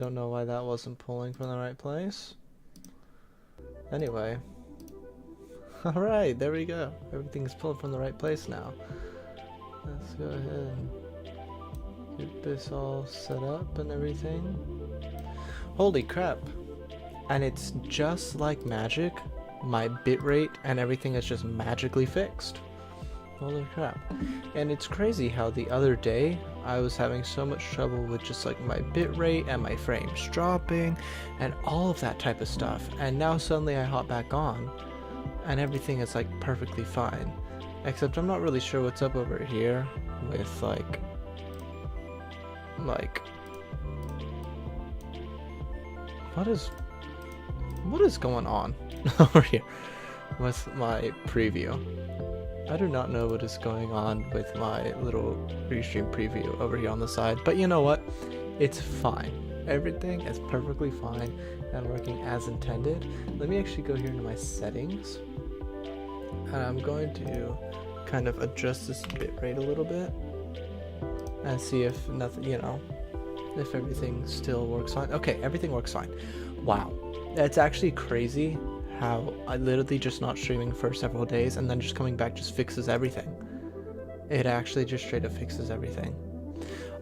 Don't know why that wasn't pulling from the right place. Anyway. Alright, there we go. Everything's pulled from the right place now. Let's go ahead and get this all set up and everything. Holy crap. And it's just like magic. My bitrate and everything is just magically fixed. Holy crap. And it's crazy how the other day I was having so much trouble with just like my bitrate and my frames dropping and all of that type of stuff. And now suddenly I hop back on and everything is like perfectly fine. Except I'm not really sure what's up over here with like what is going on over here with my preview? I do not know what is going on with my little restream preview over here on the side, but you know what? It's fine. Everything is perfectly fine and working as intended. Let me actually go here into my settings, and I'm going to kind of adjust this bitrate a little bit and see if nothing, if everything still works fine. Okay, everything works fine. Wow, it's actually crazy how I literally just not streaming for several days and then just coming back just fixes everything. It actually just straight up fixes everything.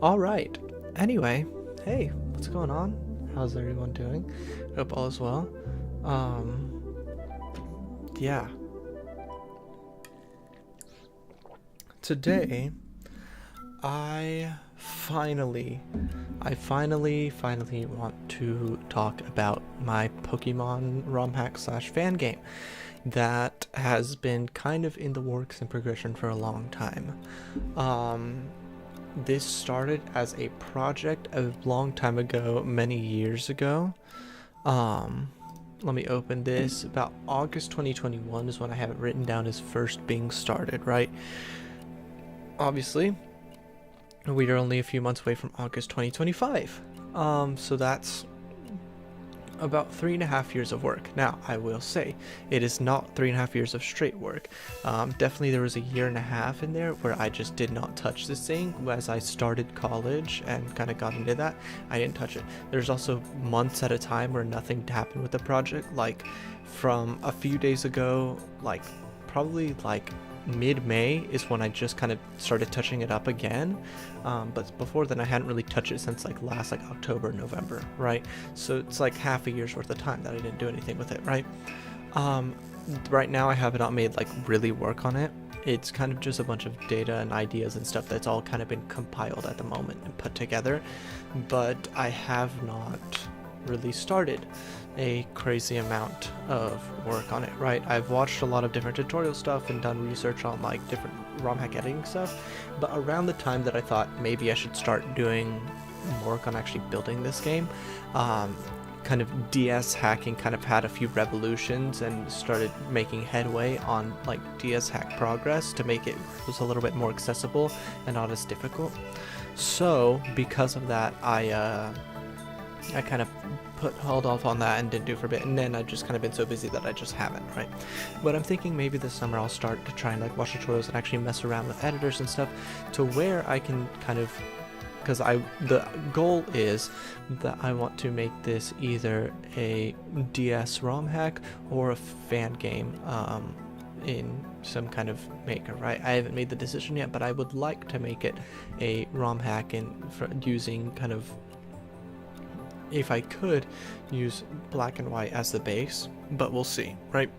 Alright, anyway, hey, what's going on? How's everyone doing? Hope all is well. Yeah. Today, I finally want to talk about my Pokemon ROM hack / fan game that has been kind of in the works and progression for a long time. This started as a project a long time ago, many years ago. Let me open this. About August 2021 is when I have it written down as first being started, right? Obviously, we are only a few months away from August 2025. So that's about 3.5 years of work. Now, I will say, it is not 3.5 years of straight work. Definitely there was a 1.5 years in there where I just did not touch this thing. As I started college and kind of got into that, I didn't touch it. There's also months at a time where nothing happened with the project. Like, from a few days ago, like, probably like mid-May is when I just kind of started touching it up again, but before then I hadn't really touched it since like last October, November, right? So it's like half a year's worth of time that I didn't do anything with it, right? Right now I have not made like really work on it. It's kind of just a bunch of data and ideas and stuff that's all kind of been compiled at the moment and put together, but I have not really started a crazy amount of work on it, right? I've watched a lot of different tutorial stuff and done research on like different ROM hack editing stuff, but around the time that I thought maybe I should start doing work on actually building this game, kind of DS hacking kind of had a few revolutions and started making headway on like DS hack progress to make it was a little bit more accessible and not as difficult. So because of that, I kind of held off on that and didn't do it for a bit, and then I've just kind of been so busy that I just haven't, right? But I'm thinking maybe this summer I'll start to try and like watch tutorials and actually mess around with editors and stuff to where I can kind of, because the goal is that I want to make this either a DS ROM hack or a fan game in some kind of maker, right? I haven't made the decision yet, but I would like to make it a ROM hack using kind of, if I could, use black and white as the base, but we'll see, right?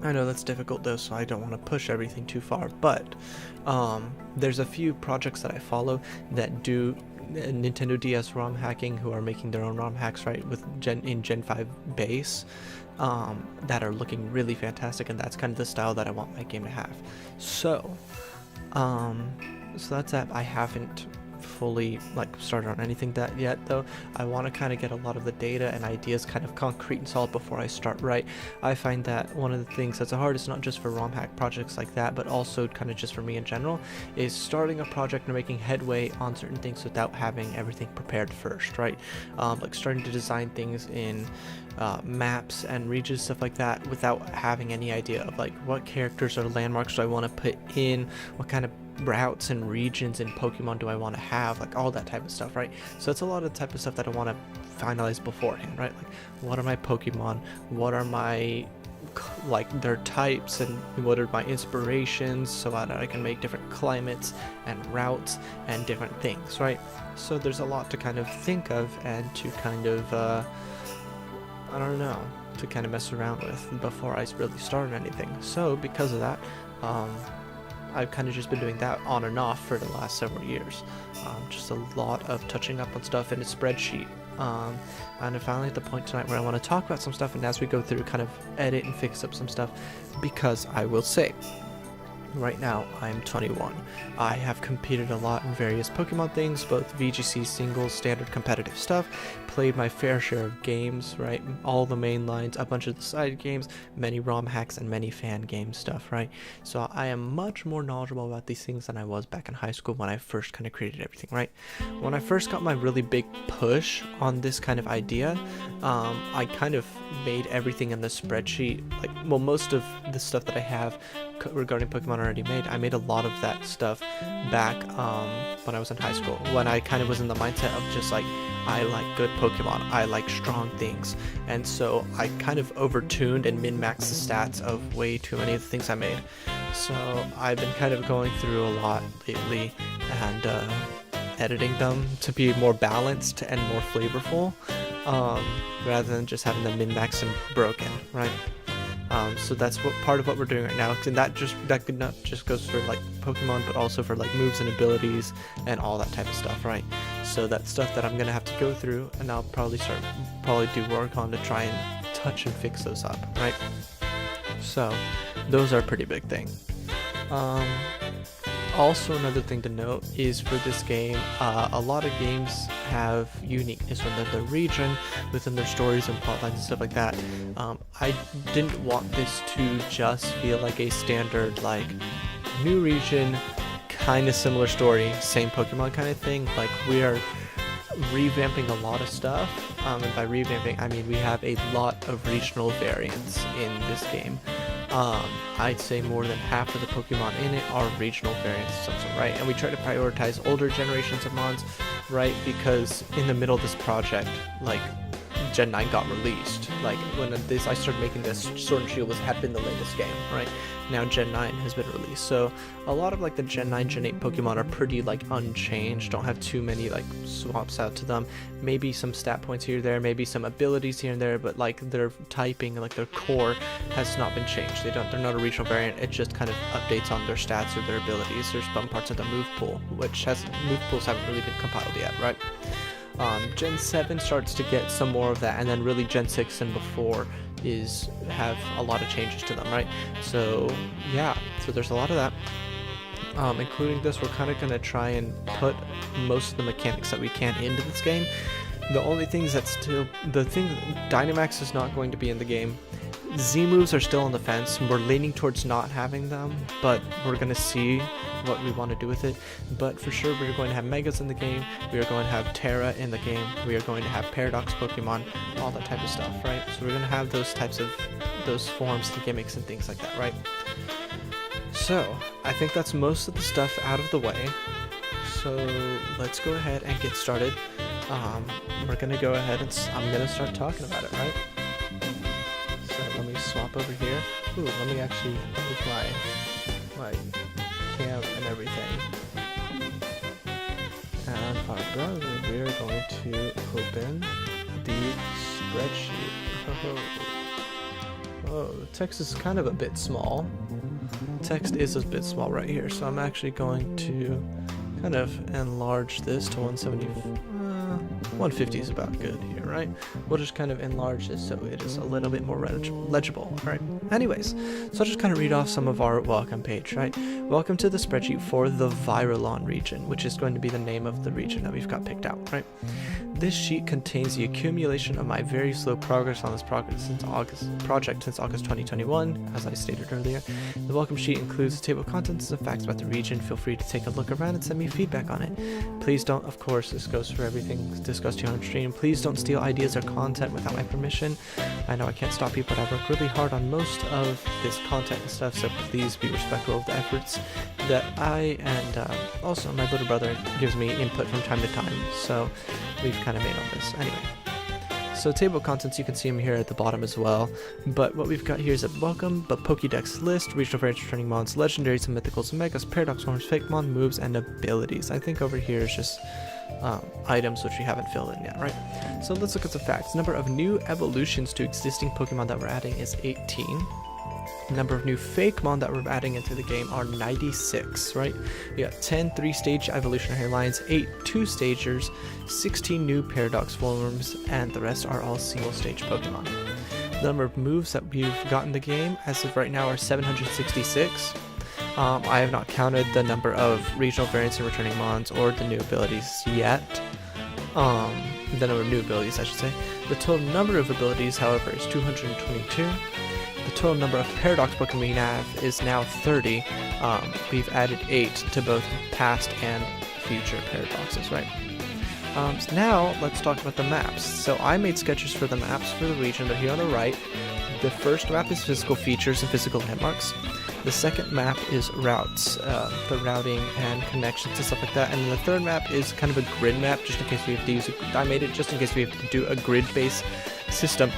I know that's difficult though, so I don't want to push everything too far, but there's a few projects that I follow that do Nintendo DS ROM hacking, who are making their own ROM hacks, right, with Gen 5 base, that are looking really fantastic, and that's kind of the style that I want my game to have. So that's that. I haven't fully like started on anything that yet though. I want to kind of get a lot of the data and ideas kind of concrete and solid before I start, right? I find that one of the things that's the hardest, not just for ROM hack projects like that, but also kind of just for me in general, is starting a project and making headway on certain things without having everything prepared first, right? Like starting to design things in maps and regions, stuff like that, without having any idea of like what characters or landmarks do I want to put in, what kind of routes and regions and Pokemon do I want to have, like all that type of stuff, right? So that's a lot of the type of stuff that I want to finalize beforehand, right? Like, what are my Pokemon? What are my their types, and what are my inspirations, so that I can make different climates and routes and different things, right? So there's a lot to kind of think of and to kind of I don't know, to kind of mess around with before I really start anything. So because of that, I've kind of just been doing that on and off for the last several years. Just a lot of touching up on stuff in a spreadsheet. And I'm finally at the point tonight where I want to talk about some stuff, and as we go through, kind of edit and fix up some stuff, because I will say, right now I'm 21. I have competed a lot in various Pokemon things, both VGC, singles, standard competitive stuff, played my fair share of games, right? All the main lines, a bunch of the side games, many ROM hacks, and many fan game stuff, right? So I am much more knowledgeable about these things than I was back in high school when I first kind of created everything, right? When I first got my really big push on this kind of idea, I kind of made everything in the spreadsheet, like, well, most of the stuff that I have regarding Pokemon already made, I made a lot of that stuff back when I was in high school, when I kind of was in the mindset of just like, I like good Pokemon, I like strong things, and so I kind of overtuned and min-maxed the stats of way too many of the things I made. So I've been kind of going through a lot lately and editing them to be more balanced and more flavorful, rather than just having them min-maxed and broken, right? So that's what part of what we're doing right now, and that could not just goes for like Pokemon, but also for like moves and abilities and all that type of stuff, right? So that's stuff that I'm gonna have to go through, and I'll probably do work on to try and touch and fix those up, right? So those are a pretty big thing. Also, another thing to note is for this game, a lot of games have uniqueness within their region, within their stories and plotlines and stuff like that. I didn't want this to just feel like a standard, like, new region, kind of similar story, same Pokemon kind of thing. Like, we are revamping a lot of stuff, and by revamping, I mean we have a lot of regional variants in this game. I'd say more than half of the Pokemon in it are regional variants of some sort, right? And we try to prioritize older generations of mons, right? Because in the middle of this project, like, Gen 9 got released. Like, when I started making this, Sword and Shield had been the latest game, right? Now Gen 9 has been released. So a lot of like the Gen 9, Gen 8 Pokemon are pretty like unchanged, don't have too many like swaps out to them. Maybe some stat points here or there, maybe some abilities here and there, but like their typing, like their core has not been changed. They're not a regional variant, it just kind of updates on their stats or their abilities. There's some parts of the move pool, move pools haven't really been compiled yet, right? Gen 7 starts to get some more of that, and then really Gen 6 and before have a lot of changes to them, right? So yeah, so there's a lot of that. Including this, we're kind of going to try and put most of the mechanics that we can into this game. The only things Dynamax is not going to be in the game. Z moves are still on the fence. We're leaning towards not having them, but we're going to see what we want to do with it. But for sure, we're going to have Megas in the game. We are going to have Terra in the game. We are going to have Paradox Pokemon, all that type of stuff, right? So we're going to have those forms and gimmicks and things like that, right? So I think that's most of the stuff out of the way. So let's go ahead and get started. We're going to go ahead and I'm going to start talking about it, right? Let me swap over here. Ooh, let me actually move my cam and everything. And our browser, we are going to open the spreadsheet. Oh, the text is kind of a bit small. Text is a bit small right here, so I'm actually going to kind of enlarge this to 170. 150 is about good here, right? We'll just kind of enlarge this so it is a little bit more legible, right? Anyways, so I'll just kind of read off some of our welcome page, right? Welcome to the spreadsheet for the Viralon region, which is going to be the name of the region that we've got picked out, right? This sheet contains the accumulation of my very slow progress on this project since August 2021, as I stated earlier. The welcome sheet includes the table of contents and facts about the region. Feel free to take a look around and send me feedback on it. Please don't, of course, this goes for everything discussed here on stream. Please don't steal ideas or content without my permission. I know I can't stop you, but I work really hard on most most of this content and stuff, so please be respectful of the efforts that I and also my little brother gives me input from time to time. So we've kind of made all this. Anyway. So table of contents, you can see them here at the bottom as well, but what we've got here is a welcome, but Pokédex list, regional variants, returning mons, legendaries and mythicals, megas, paradox forms, fake mon, moves, and abilities. I think over here is just items which we haven't filled in yet, right? So let's look at the facts. Number of new evolutions to existing Pokemon that we're adding is 18. Number of new fake mon that we're adding into the game are 96, right? We got 10 3-stage evolutionary lines, 8 2-stagers, 16 new paradox forms, and the rest are all single-stage Pokemon. The number of moves that we've got in the game as of right now are 766. I have not counted the number of regional variants and returning mons or the new abilities yet. The number of new abilities, I should say. The total number of abilities, however, is 222. The total number of paradox Pokemon we have is now 30. We've added 8 to both past and future paradoxes, right? So now let's talk about the maps. So I made sketches for the maps for the region. They're here on the right. The first map is physical features and physical landmarks. The second map is routes, the routing and connections and stuff like that. And then the third map is kind of a grid map, just in case we have to use it. I made it just in case we have to do a grid-based system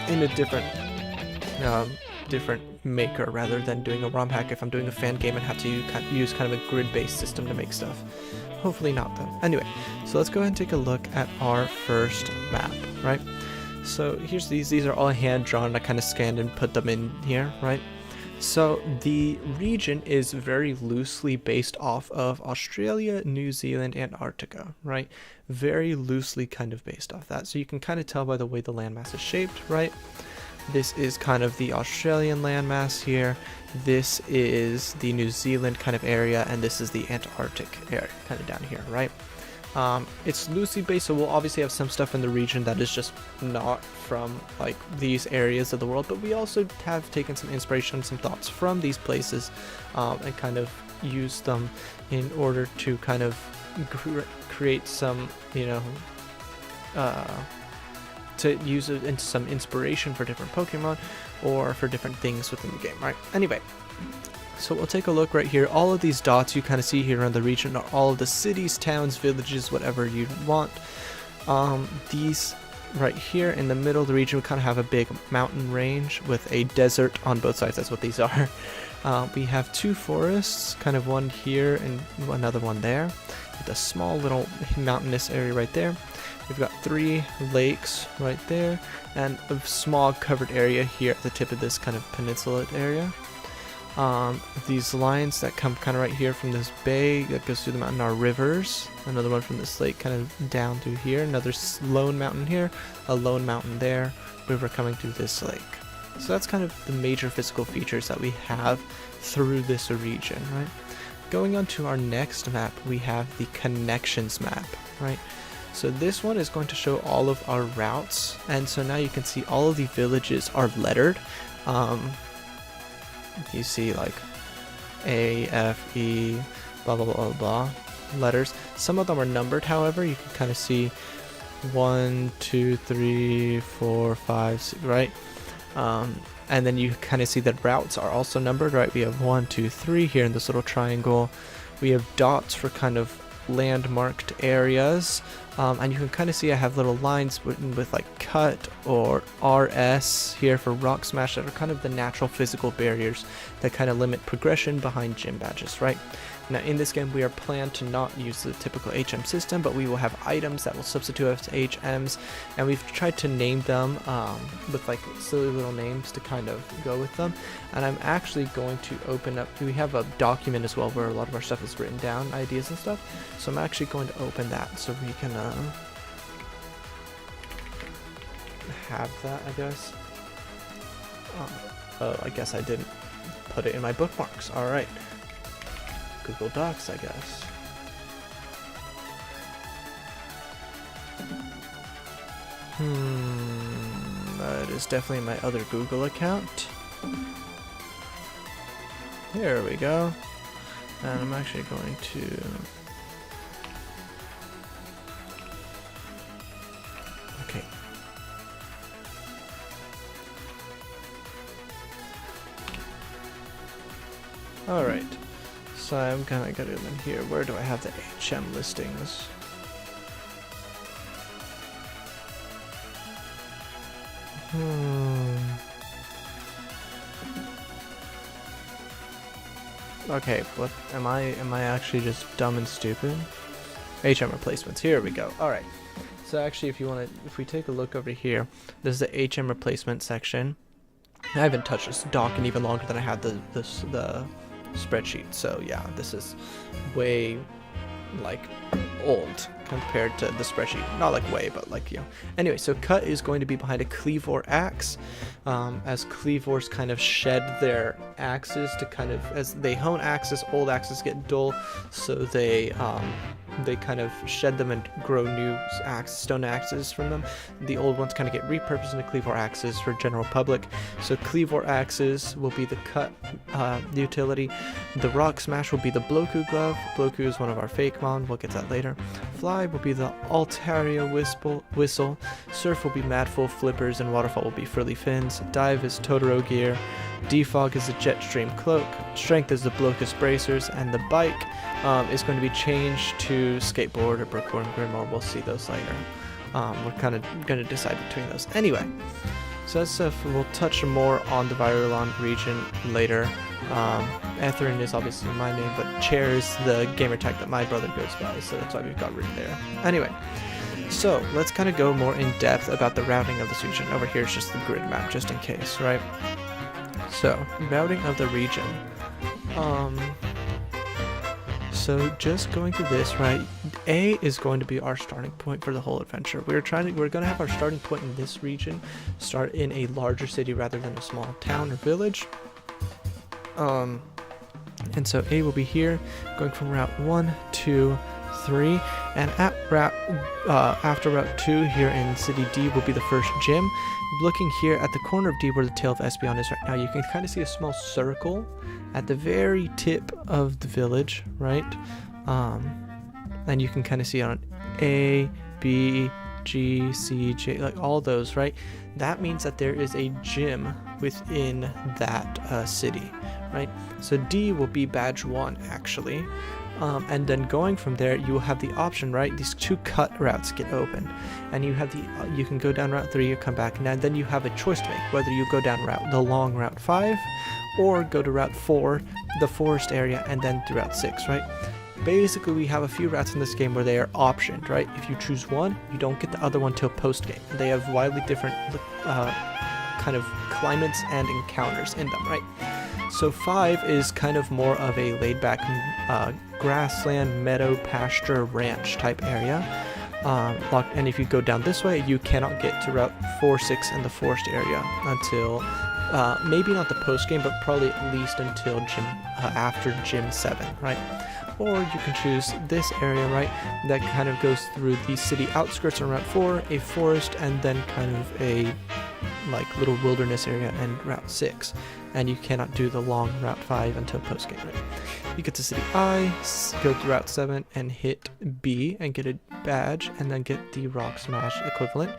in a different maker rather than doing a ROM hack. If I'm doing a fan game and have to use kind of a grid-based system to make stuff. Hopefully not though. Anyway, so let's go ahead and take a look at our first map, right? So here's these are all hand drawn. I kind of scanned and put them in here, right? So the region is very loosely based off of Australia, New Zealand, and Antarctica, right? Very loosely kind of based off that. So you can kind of tell by the way the landmass is shaped, right? This is kind of the Australian landmass here. This is the New Zealand kind of area, and this is the Antarctic area kind of down here, right? It's loosely based, so we'll obviously have some stuff in the region that is just not from like these areas of the world, but we also have taken some inspiration, some thoughts from these places, and kind of used them in order to kind of create some, you know, to use it into some inspiration for different Pokemon or for different things within the game, right? Anyway, so we'll take a look right here. All of these dots you kind of see here around the region are all of the cities, towns, villages, whatever you want. These right here in the middle of the region, we kind of have a big mountain range with a desert on both sides. That's what these are. We have 2 forests, kind of one here and another one there, with a small little mountainous area right there. We've got 3 lakes right there, and a small covered area here at the tip of this kind of peninsula area. These lines that come kind of right here from this bay that goes through the mountain are rivers. Another one from this lake kind of down through here. Another lone mountain here, a lone mountain there, river coming through this lake. So that's kind of the major physical features that we have through this region, right? Going on to our next map, we have the connections map, right? So this one is going to show all of our routes, and so now you can see all of the villages are lettered. You see like A, F, E, blah blah blah blah letters. Some of them are numbered, however. You can kind of see 1, 2, 3, 4, 5, 6, right? And then you kind of see that routes are also numbered, right? We have 1, 2, 3 here in this little triangle. We have dots for kind of landmarked areas, and you can kind of see I have little lines with like cut or RS here for rock smash that are kind of the natural physical barriers that kind of limit progression behind gym badges, right? Now in this game we are planned to not use the typical HM system, but we will have items that will substitute us to HMs, and we've tried to name them with like silly little names to kind of go with them. And I'm actually going to open up, we have a document as well where a lot of our stuff is written down, ideas and stuff, so I'm actually going to open that so we can have that, I guess. Oh, I guess I didn't put it in my bookmarks. Alright. Google Docs, I guess. That is definitely my other Google account. There we go. And I'm actually going to... Okay. Alright, so I'm gonna go in here. Where do I have the HM listings? Okay, what am I actually just dumb and stupid? HM replacements. Here we go. Alright. So actually if we take a look over here, this is the HM replacement section. I haven't touched this dock in even longer than I had the spreadsheet. So yeah, this is way like old compared to the spreadsheet. Not like way, but like, you know. Anyway, so cut is going to be behind a cleavor axe. As cleavors kind of shed their axes to kind of, as they hone axes, old axes get dull, so they kind of shed them and grow new stone axes from them. The old ones kind of get repurposed into cleavor axes for general public. So cleavor axes will be the cut utility. The rock smash will be the Bloku glove. Bloku is one of our fake mon. We'll get to that later. Fly will be the Altaria whistle. Surf will be Madful flippers, and waterfall will be frilly fins. Dive is Totoro gear. Defog is the Jetstream cloak. Strength is the Blocus bracers, and the bike is going to be changed to skateboard or Brookworm Grimoire. We'll see those later. We're kind of going to decide between those. Anyway, so that's stuff. We'll touch more on the Virulon region later. Etherin is obviously my name, but Chair is the gamer tag that my brother goes by, so that's why we've got root there. Anyway, so let's kind of go more in depth about the routing of this region. Over here is just the grid map, just in case, right? So, routing of the region. So just going through this, right? A is going to be our starting point for the whole adventure. We're going to have our starting point in this region start in a larger city rather than a small town or village. And so A will be here, going from route 1, 2, 3, and at after route 2 here in city D will be the first gym. Looking here at the corner of D where the tail of Espeon is right now, you can kind of see a small circle at the very tip of the village, right? And you can kind of see on A, B, G, C, J, like all those, right? That means that there is a gym within that city, right? So D will be badge 1 actually. And then going from there, you will have the option, right? These two cut routes get open, and you have you can go down route 3, you come back, and then you have a choice to make whether you go down the long route 5, or go to route 4, the forest area, and then to route 6, right? Basically, we have a few routes in this game where they are optioned, right? If you choose one, you don't get the other one till post game. They have wildly different kind of climates and encounters in them, right? So 5 is kind of more of a laid-back grassland, meadow, pasture, ranch type area. And if you go down this way, you cannot get to Route 4, 6, and the forest area until maybe not the post game, but probably at least until after Gym 7, right? Or you can choose this area, right? That kind of goes through the city outskirts on Route 4, a forest, and then kind of a like little wilderness area and Route 6. And you cannot do the long Route 5 until post-game, right? You get to City I, go to Route 7 and hit B and get a badge, and then get the Rock Smash equivalent.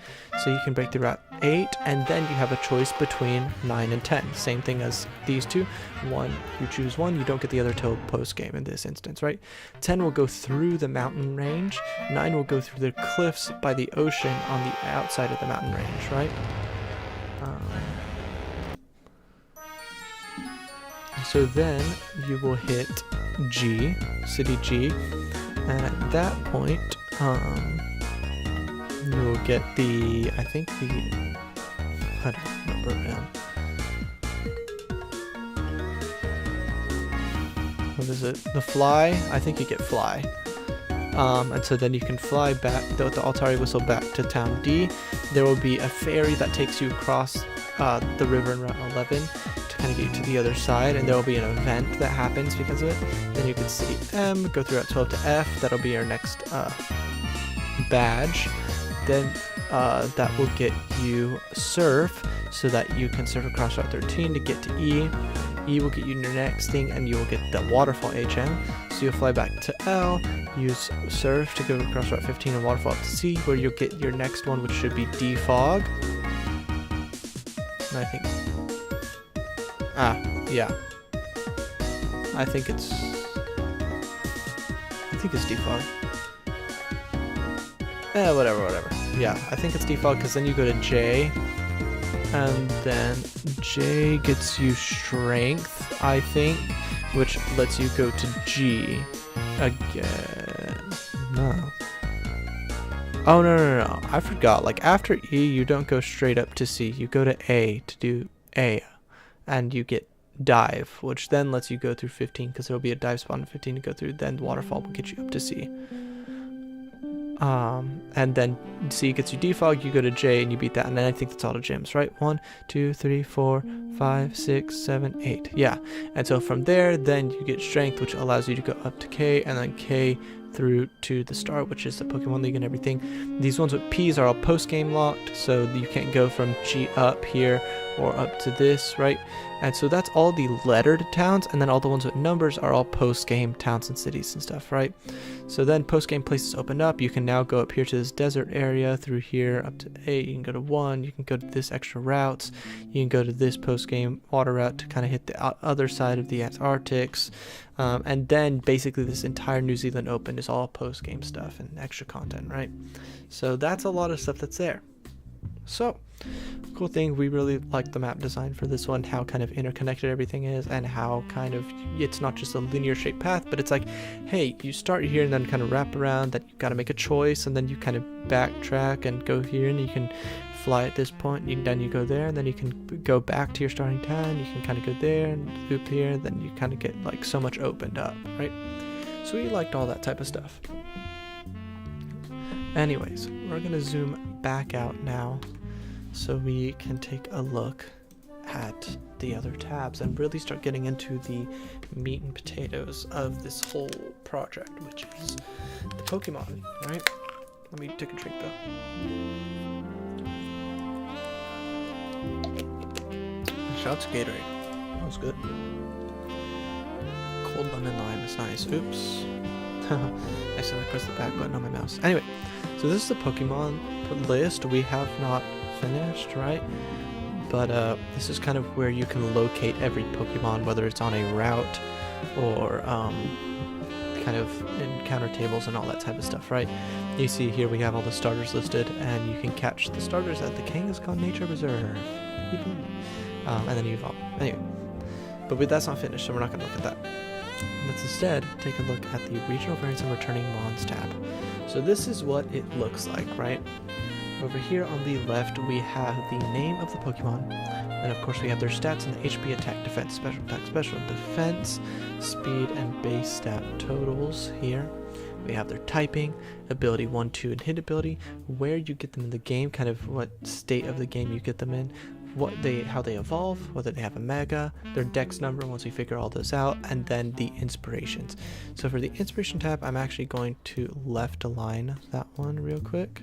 So you can break through Route 8, and then you have a choice between 9 and 10. Same thing as these two. One, you choose one, you don't get the other till post-game in this instance, right? 10 will go through the mountain range. 9 will go through the cliffs by the ocean on the outside of the mountain range, right? So then you will hit G, City G, and at that point, you will get I don't remember now. What is it? The fly? I think you get fly. And so then you can fly back with the Altari whistle back to town D. There will be a ferry that takes you across the river in Route 11 to kind of get you to the other side, and there will be an event that happens because of it. Then you can see M, go through Route 12 to F. That'll be your next badge. Then that will get you surf, so that you can surf across Route 13 to get to E. E will get you your next thing, and you will get the waterfall HM. So you'll fly back to L, use surf to go across Route 15 and waterfall up to C, where you'll get your next one, which should be defog. And I think, yeah. I think it's defog. Whatever. Yeah, I think it's defog because then you go to J, and then J gets you strength, I think, which lets you go to G again. No. Oh, no. I forgot. Like, after E, you don't go straight up to C. You go to A to do A, and you get dive, which then lets you go through 15, because there will be a dive spot in 15 to go through. Then waterfall will get you up to C. And then C gets you defog, you go to J, and you beat that. And then I think that's all the gyms, right? 1, 2, 3, 4, 5, 6, 7, 8. Yeah. And so from there, then you get strength, which allows you to go up to K, and then K through to the start, which is the Pokemon League and everything. These ones with P's are all post-game locked, so you can't go from G up here or up to this, right? And so that's all the lettered towns, and then all the ones with numbers are all post-game towns and cities and stuff, right? So then post-game places open up. You can now go up here to this desert area through here up to 8. You can go to 1. You can go to this extra routes. You can go to this post-game water route to kind of hit the other side of the Antarctics. And then basically this entire New Zealand Open is all post-game stuff and extra content, right? So that's a lot of stuff that's there. So, cool thing, we really like the map design for this one, how kind of interconnected everything is, and how kind of it's not just a linear shaped path, but it's like, hey, you start here and then kind of wrap around, that you got to make a choice, and then you kind of backtrack and go here, and you can fly at this point, then you go there, and then you can go back to your starting town, you can kind of go there and loop here, and then you kind of get like so much opened up, right? So we liked all that type of stuff. Anyways, we're gonna zoom back out now so we can take a look at the other tabs and really start getting into the meat and potatoes of this whole project, which is the Pokemon, right? Let me take a drink though. Shout out to Gatorade. That was good. Cold lemon lime is nice. Oops. I accidentally pressed the back button on my mouse. Anyway, so this is the Pokemon list we have not finished, right? But this is kind of where you can locate every Pokemon, whether it's on a route or kind of encounter tables and all that type of stuff, right? You see here we have all the starters listed, and you can catch the starters at the Kangaskhan Nature Reserve. And then you evolve. Anyway, but that's not finished, so we're not going to look at that. Let's instead take a look at the regional variants and returning mons tab. So this is what it looks like, right? Over here on the left, we have the name of the Pokemon, and of course we have their stats and the HP, attack, defense, special attack, special defense, speed, and base stat totals here. We have their typing, ability 1, 2, and hit ability, where you get them in the game, kind of what state of the game you get them in, how they evolve, whether they have a mega, their dex number once we figure all those out, and then the inspirations. So for the inspiration tab, I'm actually going to left align that one real quick.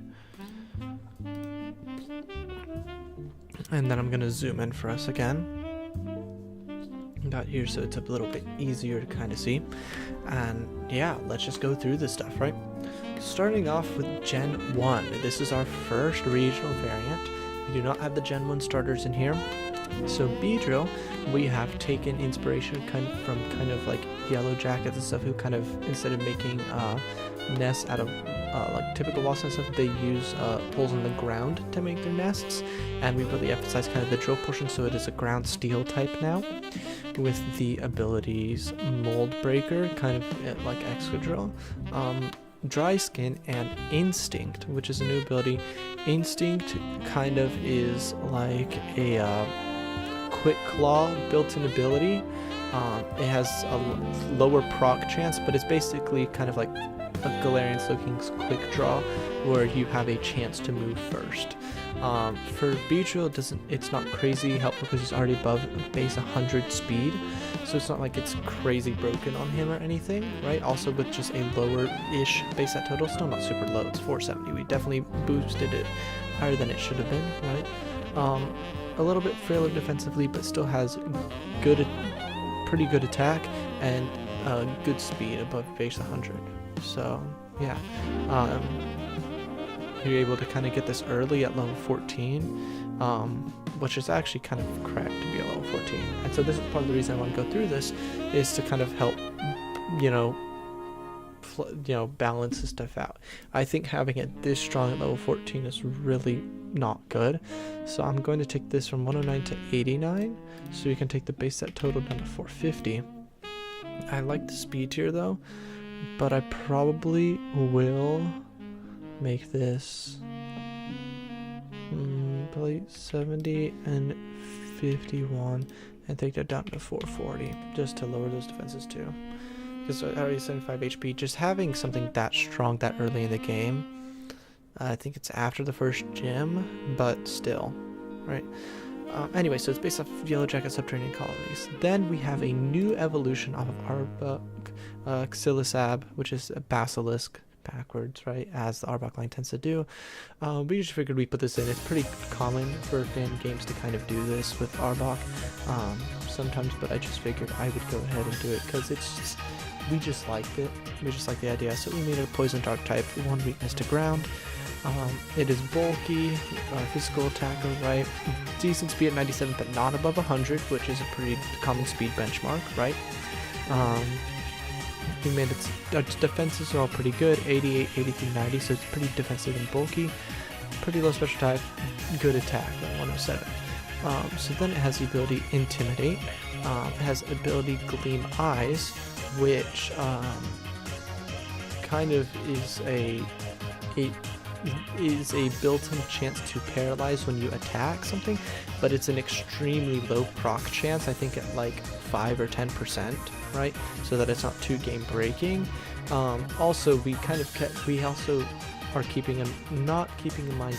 And then I'm going to zoom in for us again. Got here so it's a little bit easier to kind of see. And yeah, let's just go through this stuff, right? Starting off with Gen 1. This is our first regional variant. We do not have the Gen 1 starters in here. So Beedrill, we have taken inspiration from kind of like Yellow Jackets and stuff, who kind of, instead of making nests out of like typical wasps and stuff, they use holes in the ground to make their nests, and we really emphasize kind of the drill portion, so it is a ground steel type now, with the abilities Mold Breaker, kind of like Excadrill, Dry Skin, and Instinct, which is a new ability. Instinct kind of is like a Quick Claw built-in ability. It has a lower proc chance, but it's basically kind of like a Galarian Slowking's Quick Draw, where you have a chance to move first. For Beedrill, it's not crazy helpful because he's already above base 100 speed, so it's not like it's crazy broken on him or anything, right? Also with just a lower-ish base set total, still not super low, it's 470. We definitely boosted it higher than it should have been, right? A little bit frailer defensively, but still has pretty good attack and good speed above base 100. So yeah, you're able to kind of get this early at level 14. which is actually kind of correct to be a level 14. And so this is part of the reason I want to go through this, is to kind of help, balance this stuff out. I think having it this strong at level 14 is really not good. So I'm going to take this from 109 to 89, so we can take the base set total down to 450. I like the speed tier though, but I probably will make this plate 70 and 51 and take that down to 440 just to lower those defenses too. Because I already 75 HP, just having something that strong that early in the game, I think it's after the first gym, but still, right? Anyway, so it's based off Yellow Jacket Subterranean Colonies. Then we have a new evolution off of Arbok Xylisab, which is a Basilisk backwards, right, as the Arbok line tends to do. We just figured we put this in. It's pretty common for fan games to kind of do this with Arbok sometimes, but I just figured I would go ahead and do it because it's just, we just liked it. We just like the idea. So we made it a Poison Dark type, 1 weakness to ground. It is bulky, physical attacker, right? Decent speed at 97, but not above 100, which is a pretty common speed benchmark, right? We made its defenses are all pretty good, 88, 83, 90, so it's pretty defensive and bulky. Pretty low special type, good attack at 107. So then it has the ability Intimidate. It has ability Gleam Eyes, which kind of is a built-in chance to paralyze when you attack something, but it's an extremely low proc chance, I think at like 5 or 10%, right? So that it's not too game breaking. Also, we also are not keeping in mind,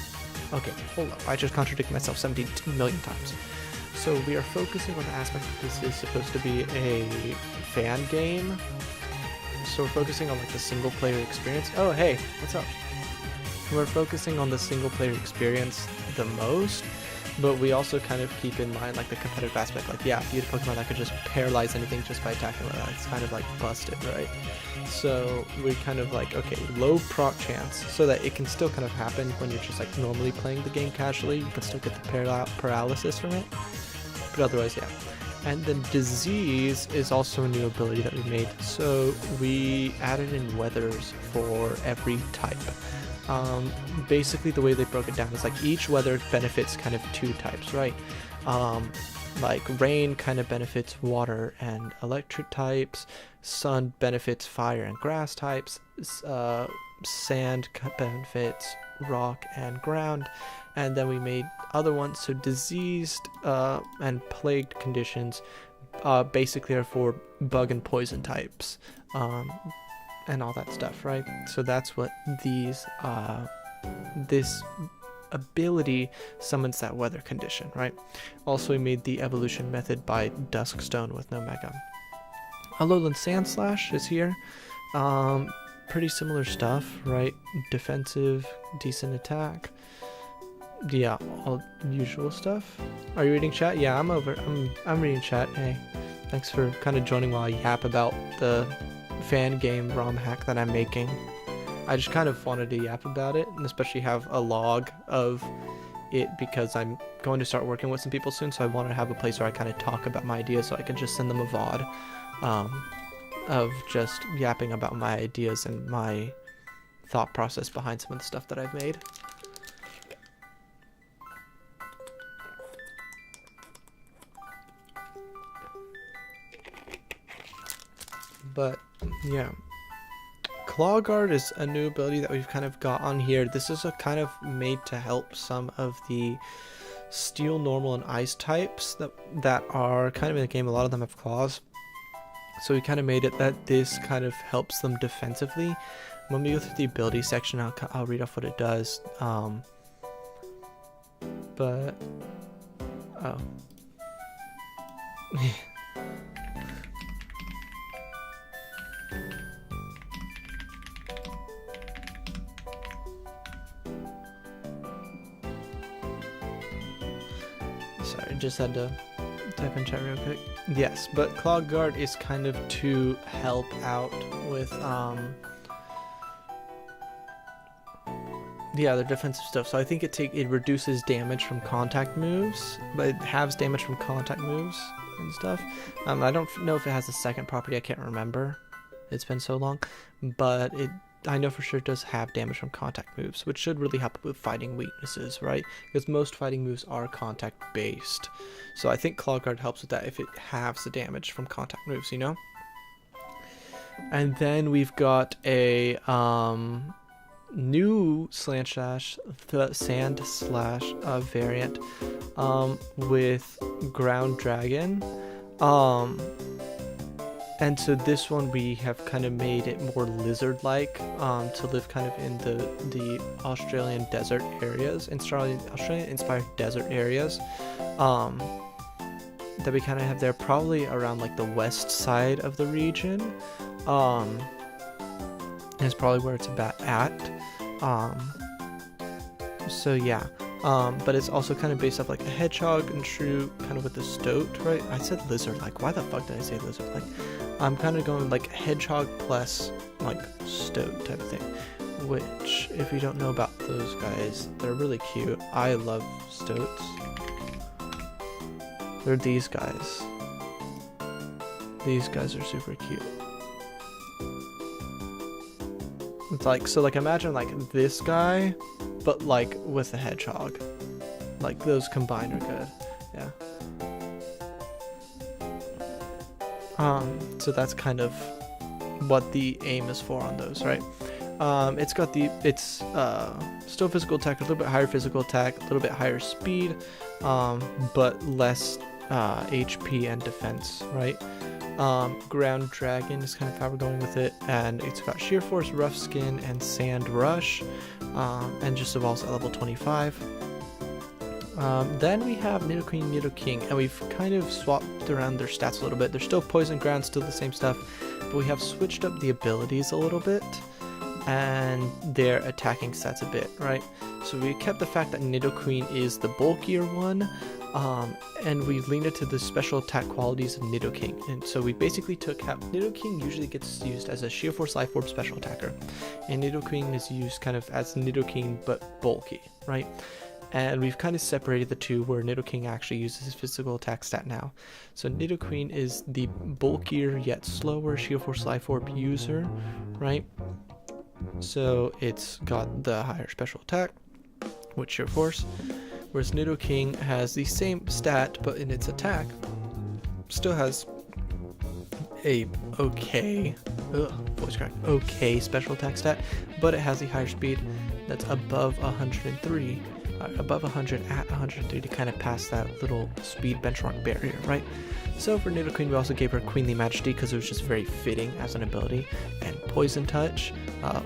okay, hold up, I just contradicted myself 17 million times. So we are focusing on the aspect that this is supposed to be a fan game. So we're focusing on like the single player experience. Oh, hey, what's up? We're focusing on the single player experience the most, but we also kind of keep in mind like the competitive aspect. Like, yeah, if you had a Pokemon that could just paralyze anything just by attacking with that, it's kind of like busted, right? So we kind of like, okay, low proc chance, so that it can still kind of happen when you're just like normally playing the game casually. You can still get the paralysis from it, but otherwise, yeah. And then Disease is also a new ability that we made. So we added in weathers for every type. Basically the way they broke it down is like each weather benefits kind of 2 types, right? Like rain kind of benefits water and electric types, sun benefits fire and grass types, sand benefits rock and ground, and then we made other ones. So diseased and plagued conditions basically are for bug and poison types. And all that stuff, right? So that's what these this ability summons that weather condition, right? Also, we made the evolution method by Duskstone with no Mega. Alolan Sandslash is here. Pretty similar stuff, right? Defensive, decent attack. Yeah, all usual stuff. Are you reading chat? Yeah, I'm reading chat. Hey, thanks for kind of joining while I yap about the fan game ROM hack that I'm making. I just kind of wanted to yap about it, and especially have a log of it, because I'm going to start working with some people soon, so I want to have a place where I kind of talk about my ideas, so I can just send them a VOD of just yapping about my ideas and my thought process behind some of the stuff that I've made. But yeah, Claw Guard is a new ability that we've kind of got on here. This is a kind of made to help some of the steel, normal, and ice types that are kind of in the game. A lot of them have claws, so we kind of made it that this kind of helps them defensively. When we go through the ability section, I'll read off what it does. But oh. Sorry, just had to type in chat real quick. Yes, but Claw Guard is kind of to help out with Yeah, they're defensive stuff. So I think it reduces damage from contact moves, but it halves damage from contact moves and stuff. I don't know if it has a second property. I can't remember. It's been so long, but I know for sure it does have damage from contact moves, which should really help with fighting weaknesses, right? Because most fighting moves are contact based. So I think Claw Guard helps with that if it halves the damage from contact moves, you know? And then we've got a new Sand Slash variant with Ground Dragon. And so this one we have kind of made it more lizard-like to live kind of in the Australian desert areas, Australian-inspired desert areas that we kind of have there, probably around like the west side of the region. Is probably where it's about at. So yeah. But it's also kind of based off like a hedgehog and shrew, kind of with the stoat, right? I said lizard-like. Why the fuck did I say lizard-like? I'm kind of going like hedgehog plus like stoat type of thing. Which, if you don't know about those guys, they're really cute. I love stoats. They're these guys. These guys are super cute. It's like, so like imagine like this guy, but like with a hedgehog. Like those combined are good. Yeah. So that's kind of what the aim is for on those, right? It's got still physical attack, a little bit higher physical attack, a little bit higher speed, but less HP and defense, right? Ground Dragon is kind of how we're going with it, and it's got Sheer Force, Rough Skin, and Sand Rush, and just evolves at level 25. Then we have Nidoqueen, Nidoking, and we've kind of swapped around their stats a little bit. They're still Poison Ground, still the same stuff, but we have switched up the abilities a little bit, and their attacking stats a bit, right? So we kept the fact that Nidoqueen is the bulkier one, and we leaned into the special attack qualities of Nidoking. And so we basically took how Nidoking usually gets used as a Sheer Force Life Orb special attacker, and Nidoking is used kind of as Nidoking but bulky, right? And we've kind of separated the two, where Nidoking actually uses his physical attack stat now. So Nidoqueen is the bulkier yet slower Sheer Force Life Orb user, right? So it's got the higher special attack with Sheer Force, whereas Nidoking has the same stat, but in its attack still has a okay special attack stat, but it has the higher speed that's above 103. Above 100 at 103 to kind of pass that little speed benchmark barrier, right? So for Nidoqueen, we also gave her Queenly Majesty because it was just very fitting as an ability, and Poison Touch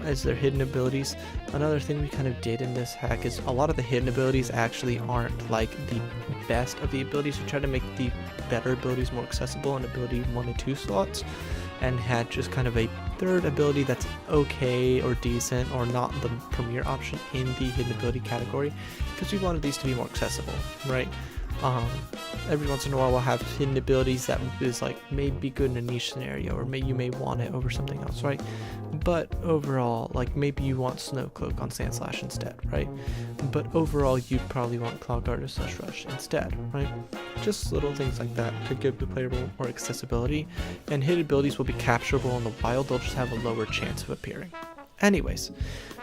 as their hidden abilities. Another thing we kind of did in this hack is a lot of the hidden abilities actually aren't like the best of the abilities. We tried to make the better abilities more accessible in ability 1 and 2 slots, and had just kind of a third ability that's okay or decent or not the premier option in the hidden ability category, because we wanted these to be more accessible, right? Every once in a while we'll have hidden abilities that is like may be good in a niche scenario, or you may want it over something else, right? But overall, like maybe you want Snow Cloak on Sand Slash instead, right? But overall you'd probably want Claw Guard or Slush Rush instead, right? Just little things like that to give the player more accessibility, and hidden abilities will be capturable in the wild, they'll just have a lower chance of appearing. Anyways,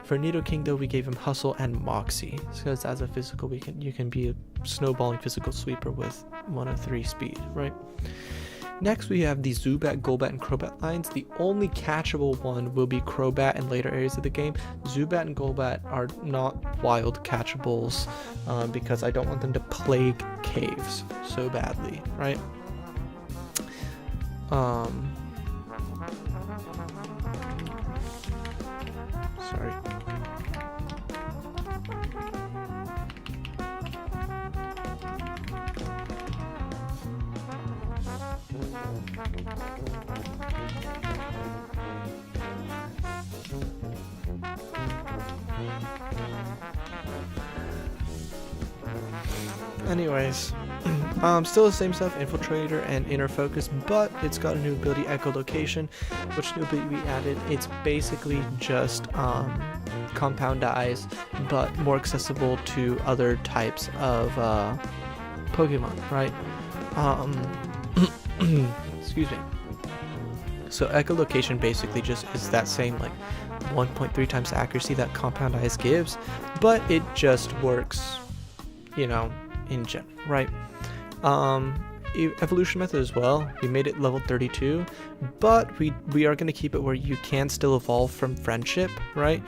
for Nidoking though, we gave him Hustle and Moxie, because as a physical you can be a snowballing physical sweeper with 103 speed, right? Next we have the Zubat, Golbat, and Crobat lines. The only catchable one will be Crobat in later areas of the game. Zubat and Golbat are not wild catchables because I don't want them to plague caves so badly, right? Sorry. Anyways, still the same stuff, Infiltrator and Inner Focus, but it's got a new ability, Echolocation, which new ability we added. It's basically just Compound Eyes, but more accessible to other types of Pokemon, right? Excuse me. So echolocation basically just is that same like 1.3 times accuracy that Compound Eyes gives, but it just works, you know, in general, right? Evolution method as well. We made it level 32, but we are going to keep it where you can still evolve from friendship, right?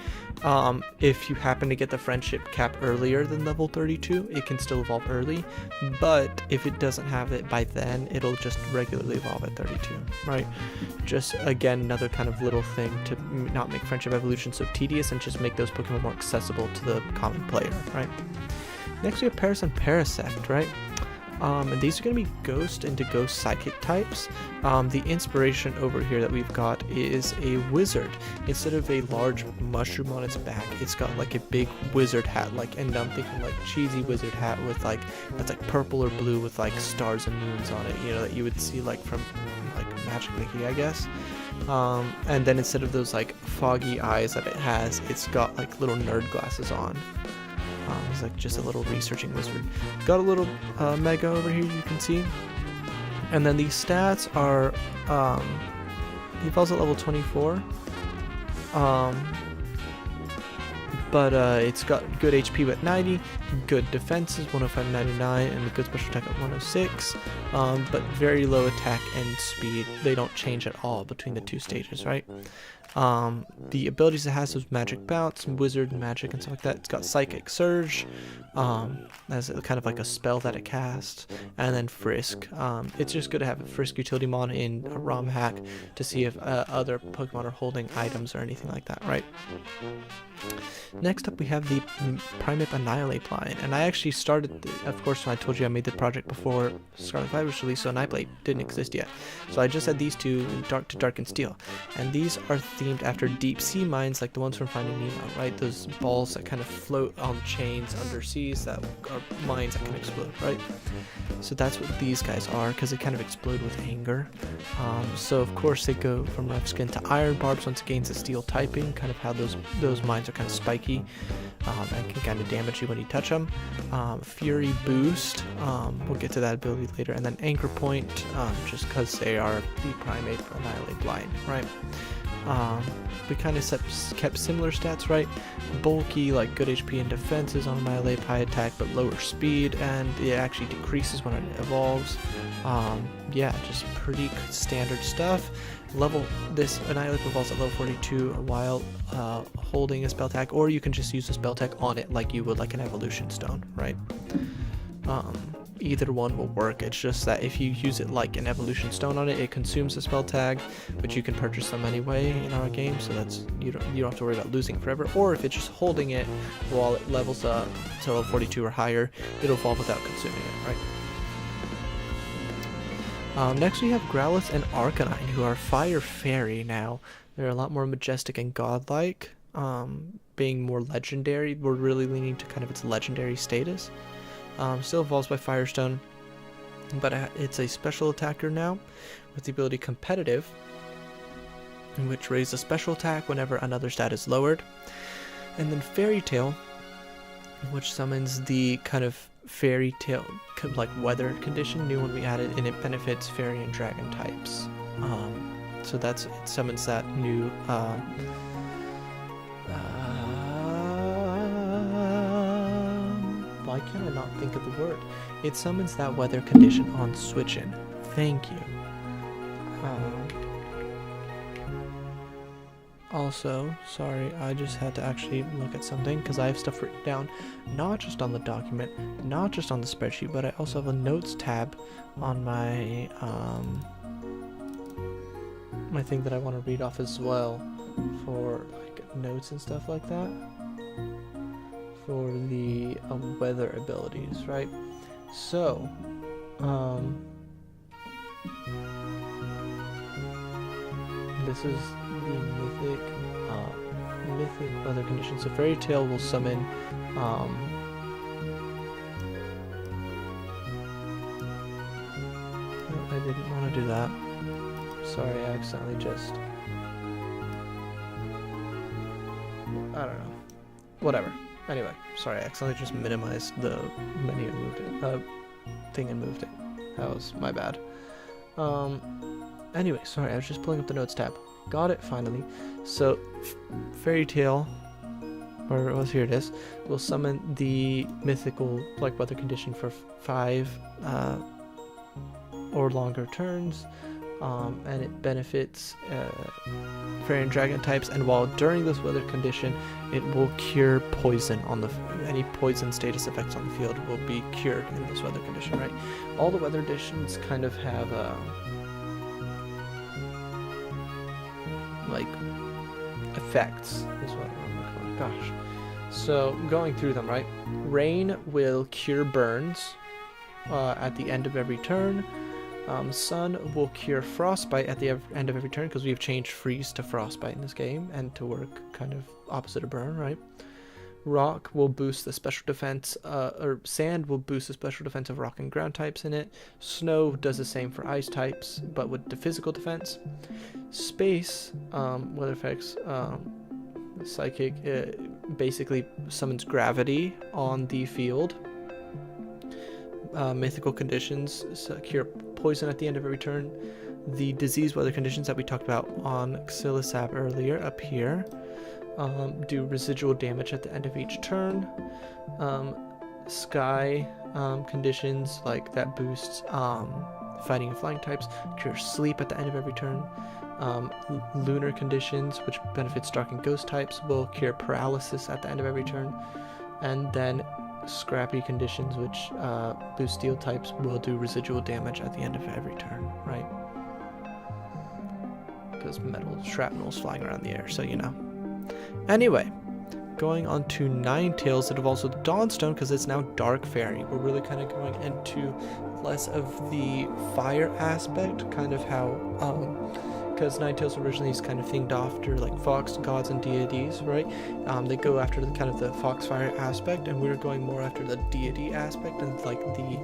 If you happen to get the friendship cap earlier than level 32, it can still evolve early, but if it doesn't have it by then, it'll just regularly evolve at 32, right? Just again, another kind of little thing to not make friendship evolution so tedious and just make those Pokemon more accessible to the common player, right? Next we have Paras and Parasect, right? And these are going to be Ghost and Ghost Psychic types. The inspiration over here that we've got is a wizard. Instead of a large mushroom on its back, it's got like a big wizard hat, like, and I'm thinking like cheesy wizard hat with like, that's like purple or blue with like stars and moons on it, you know, that you would see like from like Magic Mickey, I guess. And then instead of those like foggy eyes that it has, it's got like little nerd glasses on. He's like just a little researching wizard. Got a little Mega over here, you can see. And then these stats are, he falls at level 24. But it's got good HP at 90, good defenses 105, 99, and a good special attack at 106. But very low attack and speed. They don't change at all between the two stages, right? The abilities it has is Magic Bounce, Wizard Magic, and stuff like that. It's got Psychic Surge, as kind of like a spell that it casts, and then Frisk. It's just good to have a Frisk utility mon in a ROM hack to see if other Pokemon are holding items or anything like that, right? Next up we have the Primate Annihilate line, and I actually started, of course, when I told you I made the project before Scarlet Violet was released, so Annihilate didn't exist yet. So I just had these two, Dark to Dark and Steel, and these are themed after deep sea mines like the ones from Finding Nemo, right? Those balls that kind of float on chains under seas that are mines that can explode, right? So that's what these guys are, because they kind of explode with anger. So of course they go from rough skin to iron barbs once it gains a steel typing, kind of how those mines are kind of spiky and can kind of damage you when you touch them. Fury boost, we'll get to that ability later, and then anchor point, just because they are the primate for Annihilate blind, right? We kind of kept similar stats, right? Bulky, like good HP and defenses on Annihilate, high attack but lower speed, and it actually decreases when it evolves. Yeah, just pretty standard stuff. This Annihilate evolves at level 42 while holding a spell tag, or you can just use a spell tag on it like you would like an evolution stone, right? Either one will work. It's just that if you use it like an evolution stone on it, it consumes the spell tag, but you can purchase them anyway in our game, so that's you don't have to worry about losing forever. Or if it's just holding it while it levels up to level 42 or higher, it'll evolve without consuming it, right? Next we have Growlithe and Arcanine, who are Fire Fairy now. They're a lot more majestic and godlike, being more legendary. We're really leaning to kind of its legendary status. Still evolves by Firestone, but it's a special attacker now with the ability Competitive, which raises a special attack whenever another stat is lowered. And then Fairy Tail, which summons the kind of Fairy Tail like weather condition, new one we added, and it benefits fairy and dragon types. So it summons that new why can't I not think of the word? It summons that weather condition on Switchin. Thank you. Also, sorry, I just had to actually look at something because I have stuff written down, not just on the document, not just on the spreadsheet, but I also have a notes tab on my my thing that I want to read off as well for like notes and stuff like that for the weather abilities, right? So, this is the mythic weather condition. So Fairy Tail will summon oh, I didn't want to do that. Sorry, I accidentally just I don't know. Whatever. Anyway, sorry, I accidentally just minimized the menu and moved it, thing and moved it. That was my bad. Anyway, sorry, I was just pulling up the notes tab. Got it, finally. So, Fairy Tale, or it was, here it is, will summon the mythical, like, weather condition for 5, or longer turns, and it benefits fairy and dragon types, and while during this weather condition it will cure poison on the any poison status effects on the field will be cured in this weather condition, right? All the weather conditions kind of have like effects is what I'm calling. Gosh, so going through them, right? Rain will cure burns at the end of every turn. Sun will cure frostbite at the end of every turn, because we've changed freeze to frostbite in this game and to work kind of opposite of burn, right? Rock will boost the special defense, or sand will boost the special defense of rock and ground types in it. Snow does the same for ice types, but with the physical defense. Space, weather effects, psychic, basically summons gravity on the field. Mythical conditions cure poison at the end of every turn. The disease weather conditions that we talked about on Xylisab earlier up here do residual damage at the end of each turn. Sky conditions, like that boosts fighting and flying types, cure sleep at the end of every turn. Lunar conditions, which benefits dark and ghost types, will cure paralysis at the end of every turn. And then scrappy conditions, which boost steel types, will do residual damage at the end of every turn, right? Because metal shrapnel's flying around the air, so you know. Anyway, going on to Ninetales, it evolves with Dawnstone because it's now Dark Fairy. We're really kind of going into less of the fire aspect, kind of how because Ninetales originally is kind of themed after like fox gods and deities, right? They go after the kind of the foxfire aspect, and we're going more after the deity aspect and like the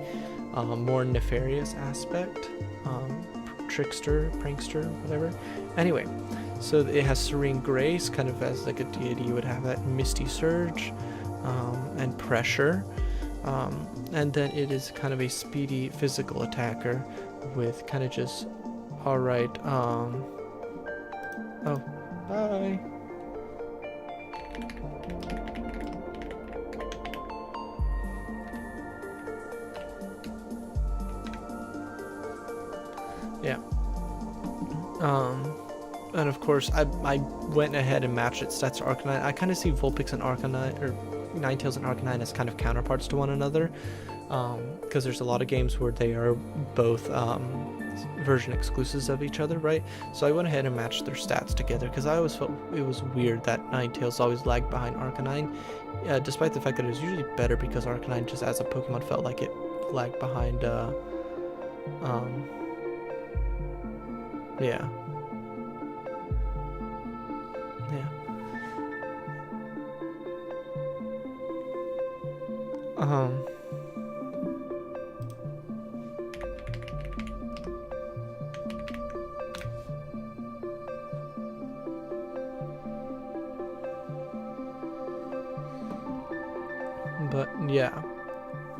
more nefarious aspect, trickster, prankster, whatever. Anyway, so it has Serene Grace, kind of as like a deity. You would have that Misty Surge, and Pressure, and then it is kind of a speedy physical attacker with kind of just alright, oh, bye. Yeah. And of course, I went ahead and matched its stats to Arcanine. I kind of see Vulpix and Arcanine, or Ninetales and Arcanine, as kind of counterparts to one another, because there's a lot of games where they are both version exclusives of each other, right? So I went ahead and matched their stats together, because I always felt it was weird that Ninetales always lagged behind Arcanine, despite the fact that it was usually better, because Arcanine just as a Pokemon felt like it lagged behind, yeah. But yeah,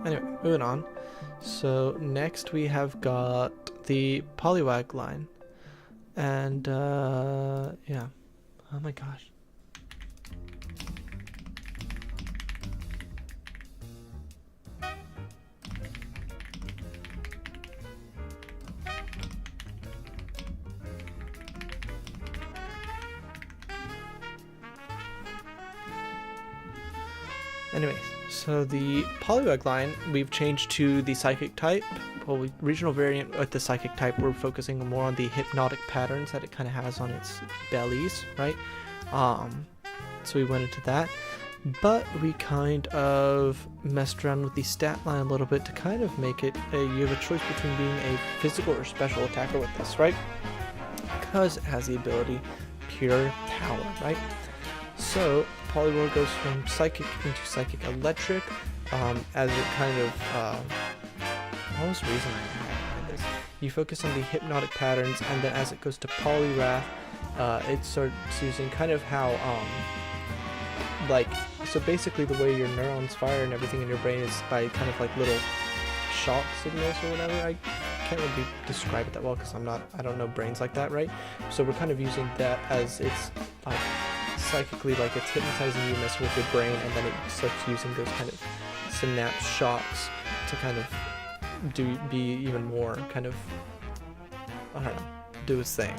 anyway, moving on. So next we have got the Poliwag line, and yeah, oh my gosh. Anyways, so the Poliwag line, we've changed to the Psychic type. Well, regional variant with the Psychic type, we're focusing more on the hypnotic patterns that it kind of has on its bellies, right? So we went into that. But we kind of messed around with the stat line a little bit to kind of make it you have a choice between being a physical or special attacker with this, right? Because it has the ability Pure Power, right? So Poliwag goes from Psychic into Psychic Electric, as it kind of, what was the reason I had this? You focus on the hypnotic patterns, and then as it goes to Poliwrath, it starts using kind of how, like, So basically the way your neurons fire and everything in your brain is by kind of like little shock signals or whatever. I can't really describe it that well because I don't know brains like that, right? So we're kind of using that as it's like psychically, like it's hypnotizing you, messing with your brain, and then it starts using those kind of synapse shocks to kind of be even more kind of, I don't know, do its thing,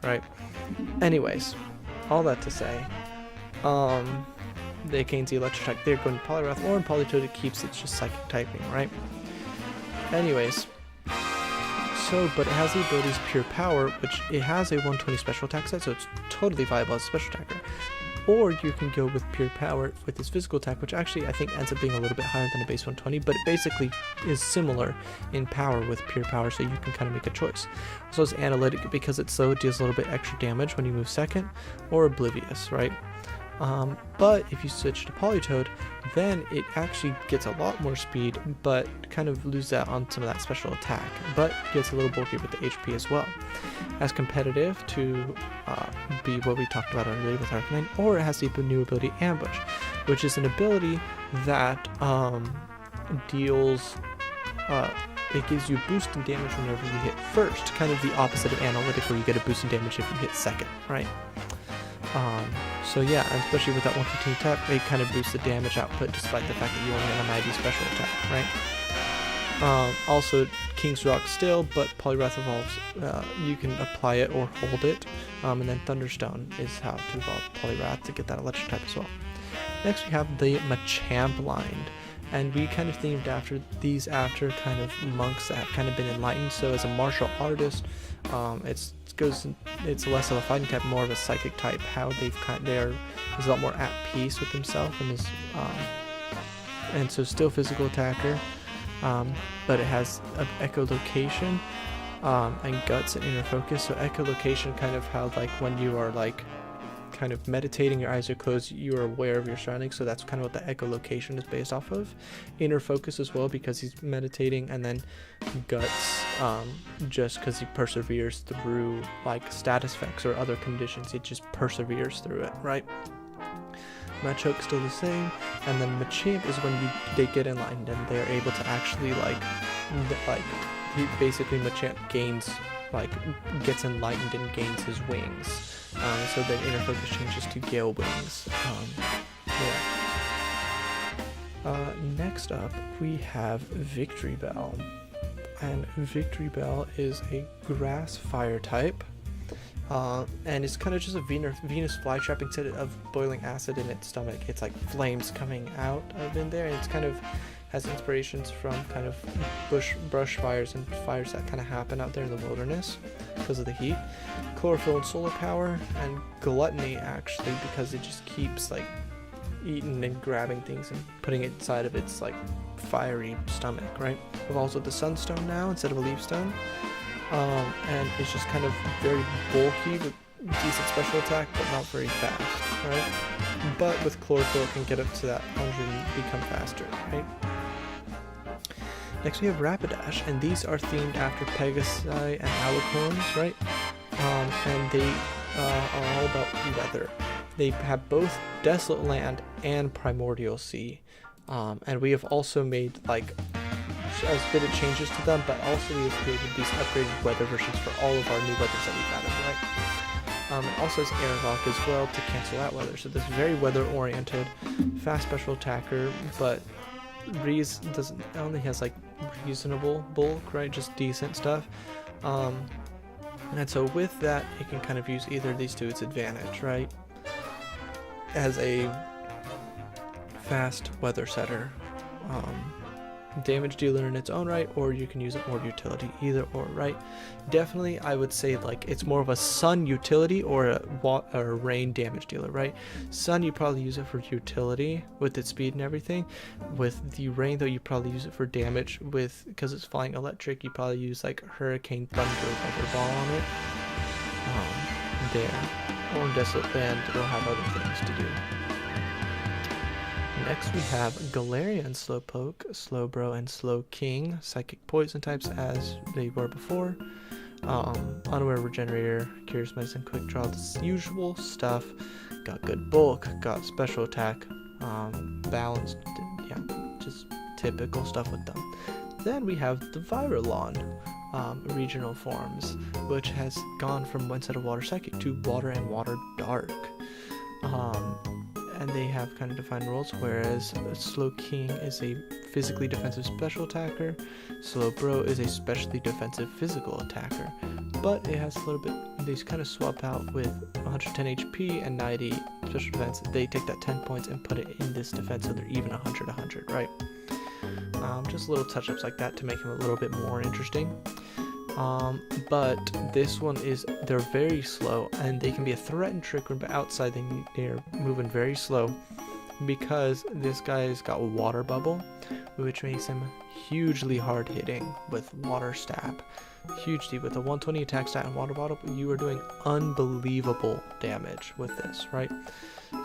right? Anyways, all that to say, it gains the electric type. They're going to Poliwrath, or in Politoed it keeps its just psychic typing, right? Anyways, so, but it has the abilities Pure Power, which it has a 120 special attack set, so it's totally viable as a special attacker. Or you can go with Pure Power with its physical attack, which actually I think ends up being a little bit higher than a base 120, but it basically is similar in power with Pure Power, so you can kind of make a choice. Also, it's Analytic because it's slow, it deals a little bit extra damage when you move second, or Oblivious, right? But if you switch to Politoed, then it actually gets a lot more speed, but kind of loses out on some of that special attack, but gets a little bulkier with the HP as well. As competitive to be what we talked about earlier with Arcanine, or it has the new ability Ambush, which is an ability that deals, it gives you a boost in damage whenever you hit first, kind of the opposite of Analytic where you get a boost in damage if you hit second, right? So yeah, especially with that 115 attack, it kind of boosts the damage output despite the fact that you only have a 90 special attack, right? Also, King's Rock still, but Poliwrath evolves, you can apply it or hold it, and then Thunderstone is how to evolve Poliwrath to get that electric type as well. Next we have the Machamp line, and we kind of themed after these after kind of monks that have kind of been enlightened. So as a martial artist, it's less of a fighting type, more of a psychic type. How he's a lot more at peace with himself and his and so still physical attacker, but it has echolocation and guts and inner focus. So echolocation, kind of how like when you are like kind of meditating, your eyes are closed, you are aware of your surroundings, so that's kind of what the echolocation is based off of. Inner focus as well because he's meditating, and then guts just because he perseveres through like status effects or other conditions. He just perseveres through it, right? Machoke's still the same, and then Machamp is when they get enlightened and they're able to actually he basically Machamp gets enlightened and gains his wings. So then inner focus changes to Gale Wings. Next up, we have Victory Bell. And Victory Bell is a grass fire type. And it's kind of just a Venus flytrap. Instead of boiling acid in its stomach, it's like flames coming out of in there. And it's kind of has inspirations from kind of brush fires and fires that kind of happen out there in the wilderness because of the heat. Chlorophyll and solar power, and gluttony actually because it just keeps like eating and grabbing things and putting it inside of its like fiery stomach, right? We've also the sunstone now instead of a leaf stone, and it's just kind of very bulky with decent special attack but not very fast, right? But with chlorophyll it can get up to that 100 and become faster, right? Next we have Rapidash, and these are themed after Pegasi and Alicorns, right? And they are all about weather. They have both Desolate Land and Primordial Sea. And we have also made like a bit of changes to them, but also we have created these upgraded weather versions for all of our new weathers that we've added, right? It also has Airlock as well to cancel out weather. So this is very weather oriented, fast special attacker, but Reese only has like reasonable bulk, right? Just decent stuff. And so with that, it can kind of use either of these to its advantage, right? As a fast weather setter, damage dealer in its own right, or you can use it more utility, either or, right? Definitely I would say like it's more of a sun utility or a rain damage dealer, right? Sun, you probably use it for utility with its speed and everything. With the rain though, you probably use it for damage because it's flying electric. You probably use like Hurricane Thunder Weather Ball on it there, or Desolate Land will have other things to do. Next we have Galarian Slowpoke, Slowbro, and Slowking, Psychic Poison types as they were before. Unaware Regenerator, Curious Medicine, Quick Draw, the usual stuff. Got good bulk, got special attack, balanced, yeah, just typical stuff with them. Then we have the Virulon regional forms, which has gone from one set of Water Psychic to Water and Water Dark. And they have kind of defined roles, whereas Slow King is a physically defensive special attacker, Slow Bro is a specially defensive physical attacker, but it has a little bit, they kind of swap out with 110 HP and 90 special defense. They take that 10 points and put it in this defense, so they're even 100, right? Just little touch-ups like that to make him a little bit more interesting. But this one is, they're very slow, and they can be a threat and trick room, but outside they're moving very slow, because this guy's got Water Bubble, which makes him hugely hard hitting with Water Stab. Hugely, with a 120 attack stat and Water Bottle, you are doing unbelievable damage with this, right?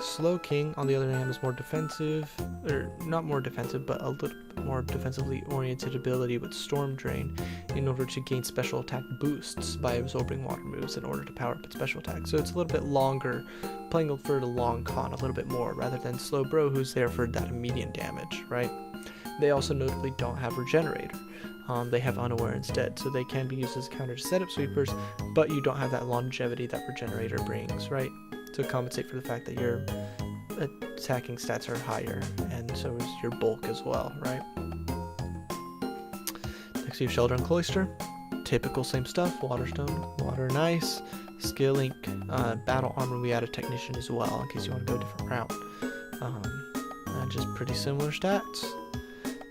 Slow King, on the other hand, is more defensive, or not more defensive, but a little bit more defensively oriented ability with Storm Drain in order to gain special attack boosts by absorbing water moves in order to power up its special attack. So it's a little bit longer, playing for the long con a little bit more, rather than Slow Bro, who's there for that immediate damage, right? They also notably don't have Regenerator. They have Unaware instead, so they can be used as counter to setup sweepers, but you don't have that longevity that Regenerator brings, right? To compensate for the fact that your attacking stats are higher, and so is your bulk as well, right? Next we have Shelter and Cloister. Typical same stuff, Waterstone, Water and Ice, Skill Link, Battle Armor, we added Technician as well, in case you want to go a different route. And just pretty similar stats.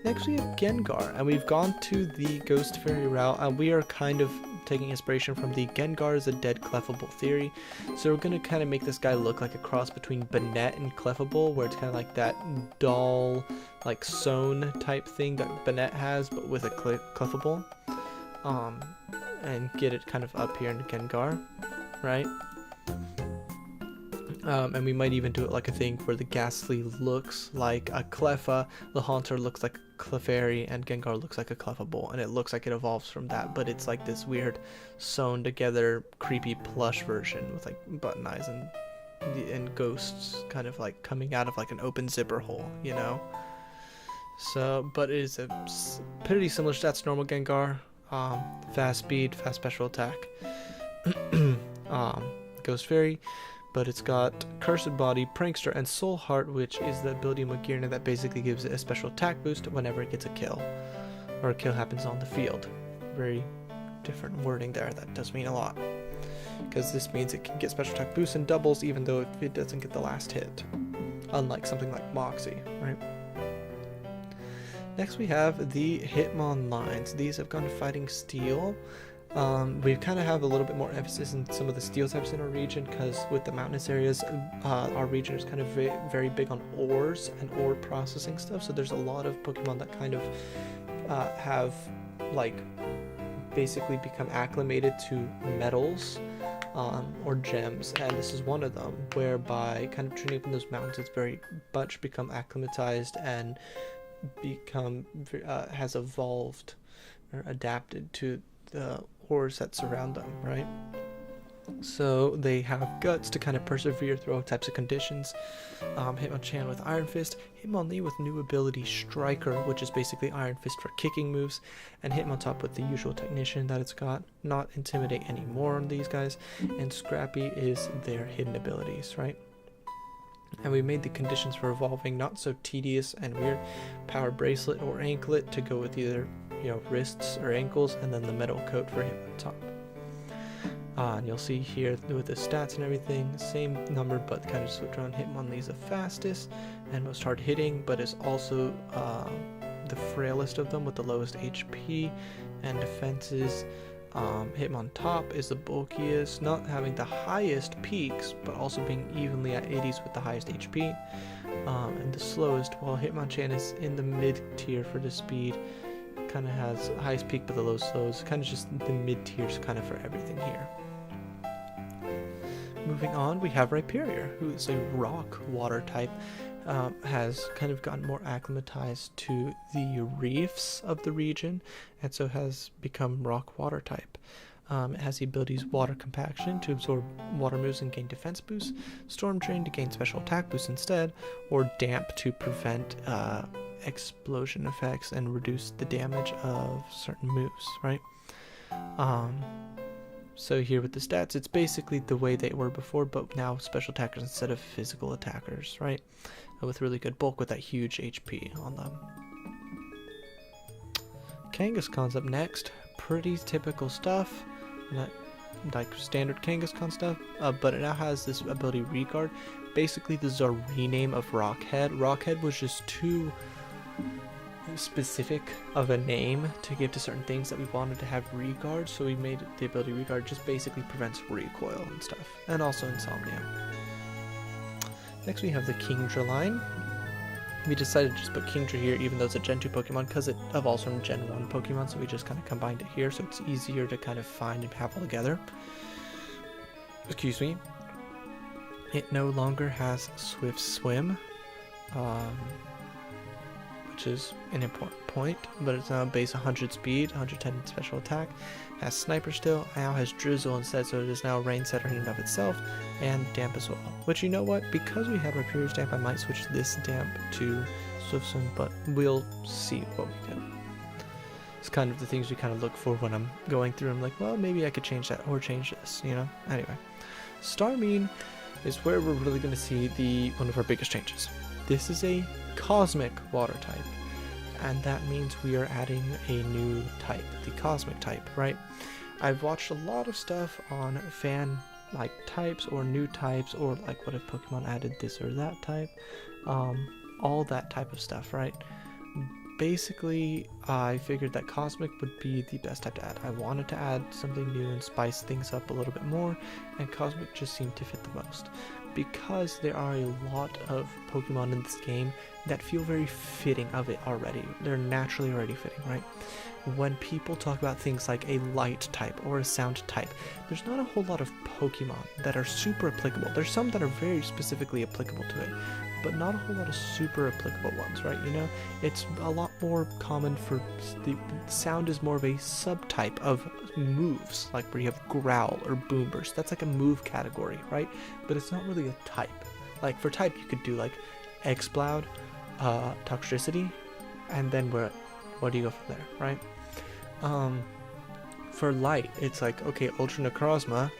Next we have Gengar, and we've gone to the Ghost Fairy route, and we are kind of taking inspiration from the Gengar is a dead Clefable theory. So we're going to kind of make this guy look like a cross between Banette and Clefable, where it's kind of like that doll, like sewn type thing that Banette has, but with a Clefable. And get it kind of up here in Gengar, right? And we might even do it like a thing where the Ghastly looks like a Cleffa, the Haunter looks like a Clefairy, and Gengar looks like a Clefable, and it looks like it evolves from that, but it's like this weird sewn together creepy plush version with like button eyes and ghosts kind of like coming out of like an open zipper hole, you know? So, but it is a pretty similar stats to normal Gengar. Fast speed, fast special attack. Ghost Fairy, but it's got Cursed Body, Prankster, and Soul Heart, which is the ability of Magearna that basically gives it a special attack boost whenever it gets a kill, or a kill happens on the field. Very different wording there, that does mean a lot. Because this means it can get special attack boosts and doubles even though it doesn't get the last hit. Unlike something like Moxie, right? Next we have the Hitmon lines. These have gone to Fighting Steel. We kind of have a little bit more emphasis in some of the steel types in our region, because with the mountainous areas, our region is kind of very big on ores and ore processing stuff, so there's a lot of Pokemon that kind of have like basically become acclimated to metals or gems, and this is one of them, whereby kind of training up in those mountains, it's very much become acclimatized and become has evolved or adapted to the ores that surround them, right? So they have guts to kind of persevere through all types of conditions. Hitmonchan with Iron Fist, Hitmonlee with new ability Striker, which is basically Iron Fist for kicking moves, and Hitmontop with the usual Technician that it's got, not Intimidate anymore on these guys, and Scrappy is their hidden abilities, right? And we made the conditions for evolving not so tedious and weird. Power Bracelet or Anklet to go with either, you know, wrists or ankles, and then the metal coat for Hitmontop. And you'll see here with the stats and everything, same number, but kind of switch around. Hitmonlee is the fastest and most hard hitting, but is also the frailest of them with the lowest HP and defenses. Hitmontop is the bulkiest, not having the highest peaks, but also being evenly at 80s with the highest HP. And the slowest, while Hitmonchan is in the mid tier for the speed, kind of has highest peak but the lowest slows, kind of just the mid tiers kind of for everything here. Moving on, we have Rhyperior, who is a rock water type, has kind of gotten more acclimatized to the reefs of the region, and so has become rock water type. It has the abilities Water Compaction to absorb water moves and gain defense boosts, Storm Drain to gain special attack boosts instead, or Damp to prevent explosion effects and reduce the damage of certain moves, right? So here with the stats, it's basically the way they were before, but now special attackers instead of physical attackers, right? With really good bulk with that huge HP on them. Kangaskhan's up next. Pretty typical stuff, like standard Kangaskhan stuff, but it now has this ability Regard. Basically, this is a rename of Rockhead. Rockhead was just too specific of a name to give to certain things that we wanted to have Regard, so we made the ability Regard. Just basically prevents recoil and stuff, and also Insomnia. Next we have the Kingdra line. We decided to just put Kingdra here even though it's a Gen 2 Pokemon because it evolves from Gen 1 Pokemon, so we just kind of combined it here so it's easier to kind of find and have all together. Excuse me. It no longer has Swift Swim, which is an important point, but it's now base 100 speed, 110 special attack, has Sniper still, now has Drizzle instead, so it is now Rain Setter in and of itself, and Damp as well. Which, you know what, because we had Rhyperior's Damp, I might switch this Damp to Swift Swim, but we'll see what we do. It's kind of the things we kind of look for when I'm going through. I'm like, well, maybe I could change that or change this, you know? Anyway, Starmine is where we're really going to see one of our biggest changes. This is a Cosmic Water type, and that means we are adding a new type, the Cosmic type, right? I've watched a lot of stuff on fan like types or new types, or like what if Pokemon added this or that type, all that type of stuff, right? Basically, I figured that Cosmic would be the best type to add. I wanted to add something new and spice things up a little bit more, and Cosmic just seemed to fit the most. Because there are a lot of Pokemon in this game that feel very fitting of it already. They're naturally already fitting, right? When people talk about things like a light type or a sound type, there's not a whole lot of Pokemon that are super applicable. There's some that are very specifically applicable to it, but not a whole lot of super applicable ones, right? You know, it's a lot more common for the sound is more of a subtype of moves, like where you have Growl or Boom Burst. That's like a move category, right? But it's not really a type. Like for type, you could do like Exploud, Toxtricity, and then where do you go from there, right? For light, it's like, okay, Ultra Necrozma,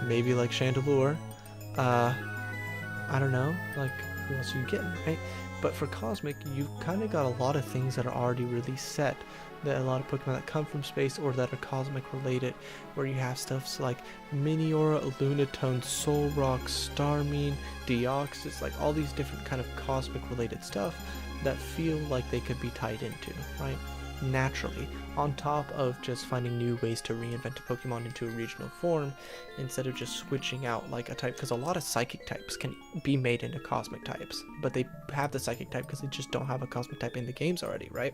maybe like Chandelure, I don't know, like who else are you getting, right? But for Cosmic, you've kind of got a lot of things that are already really set. That a lot of Pokemon that come from space or that are Cosmic related, where you have stuff like Miniora, Lunatone, Solrock, Starmine, Deoxys, like all these different kind of Cosmic related stuff that feel like they could be tied into, right? Naturally, on top of just finding new ways to reinvent a Pokemon into a regional form instead of just switching out like a type, because a lot of Psychic types can be made into Cosmic types, but they have the Psychic type because they just don't have a Cosmic type in the games already, right?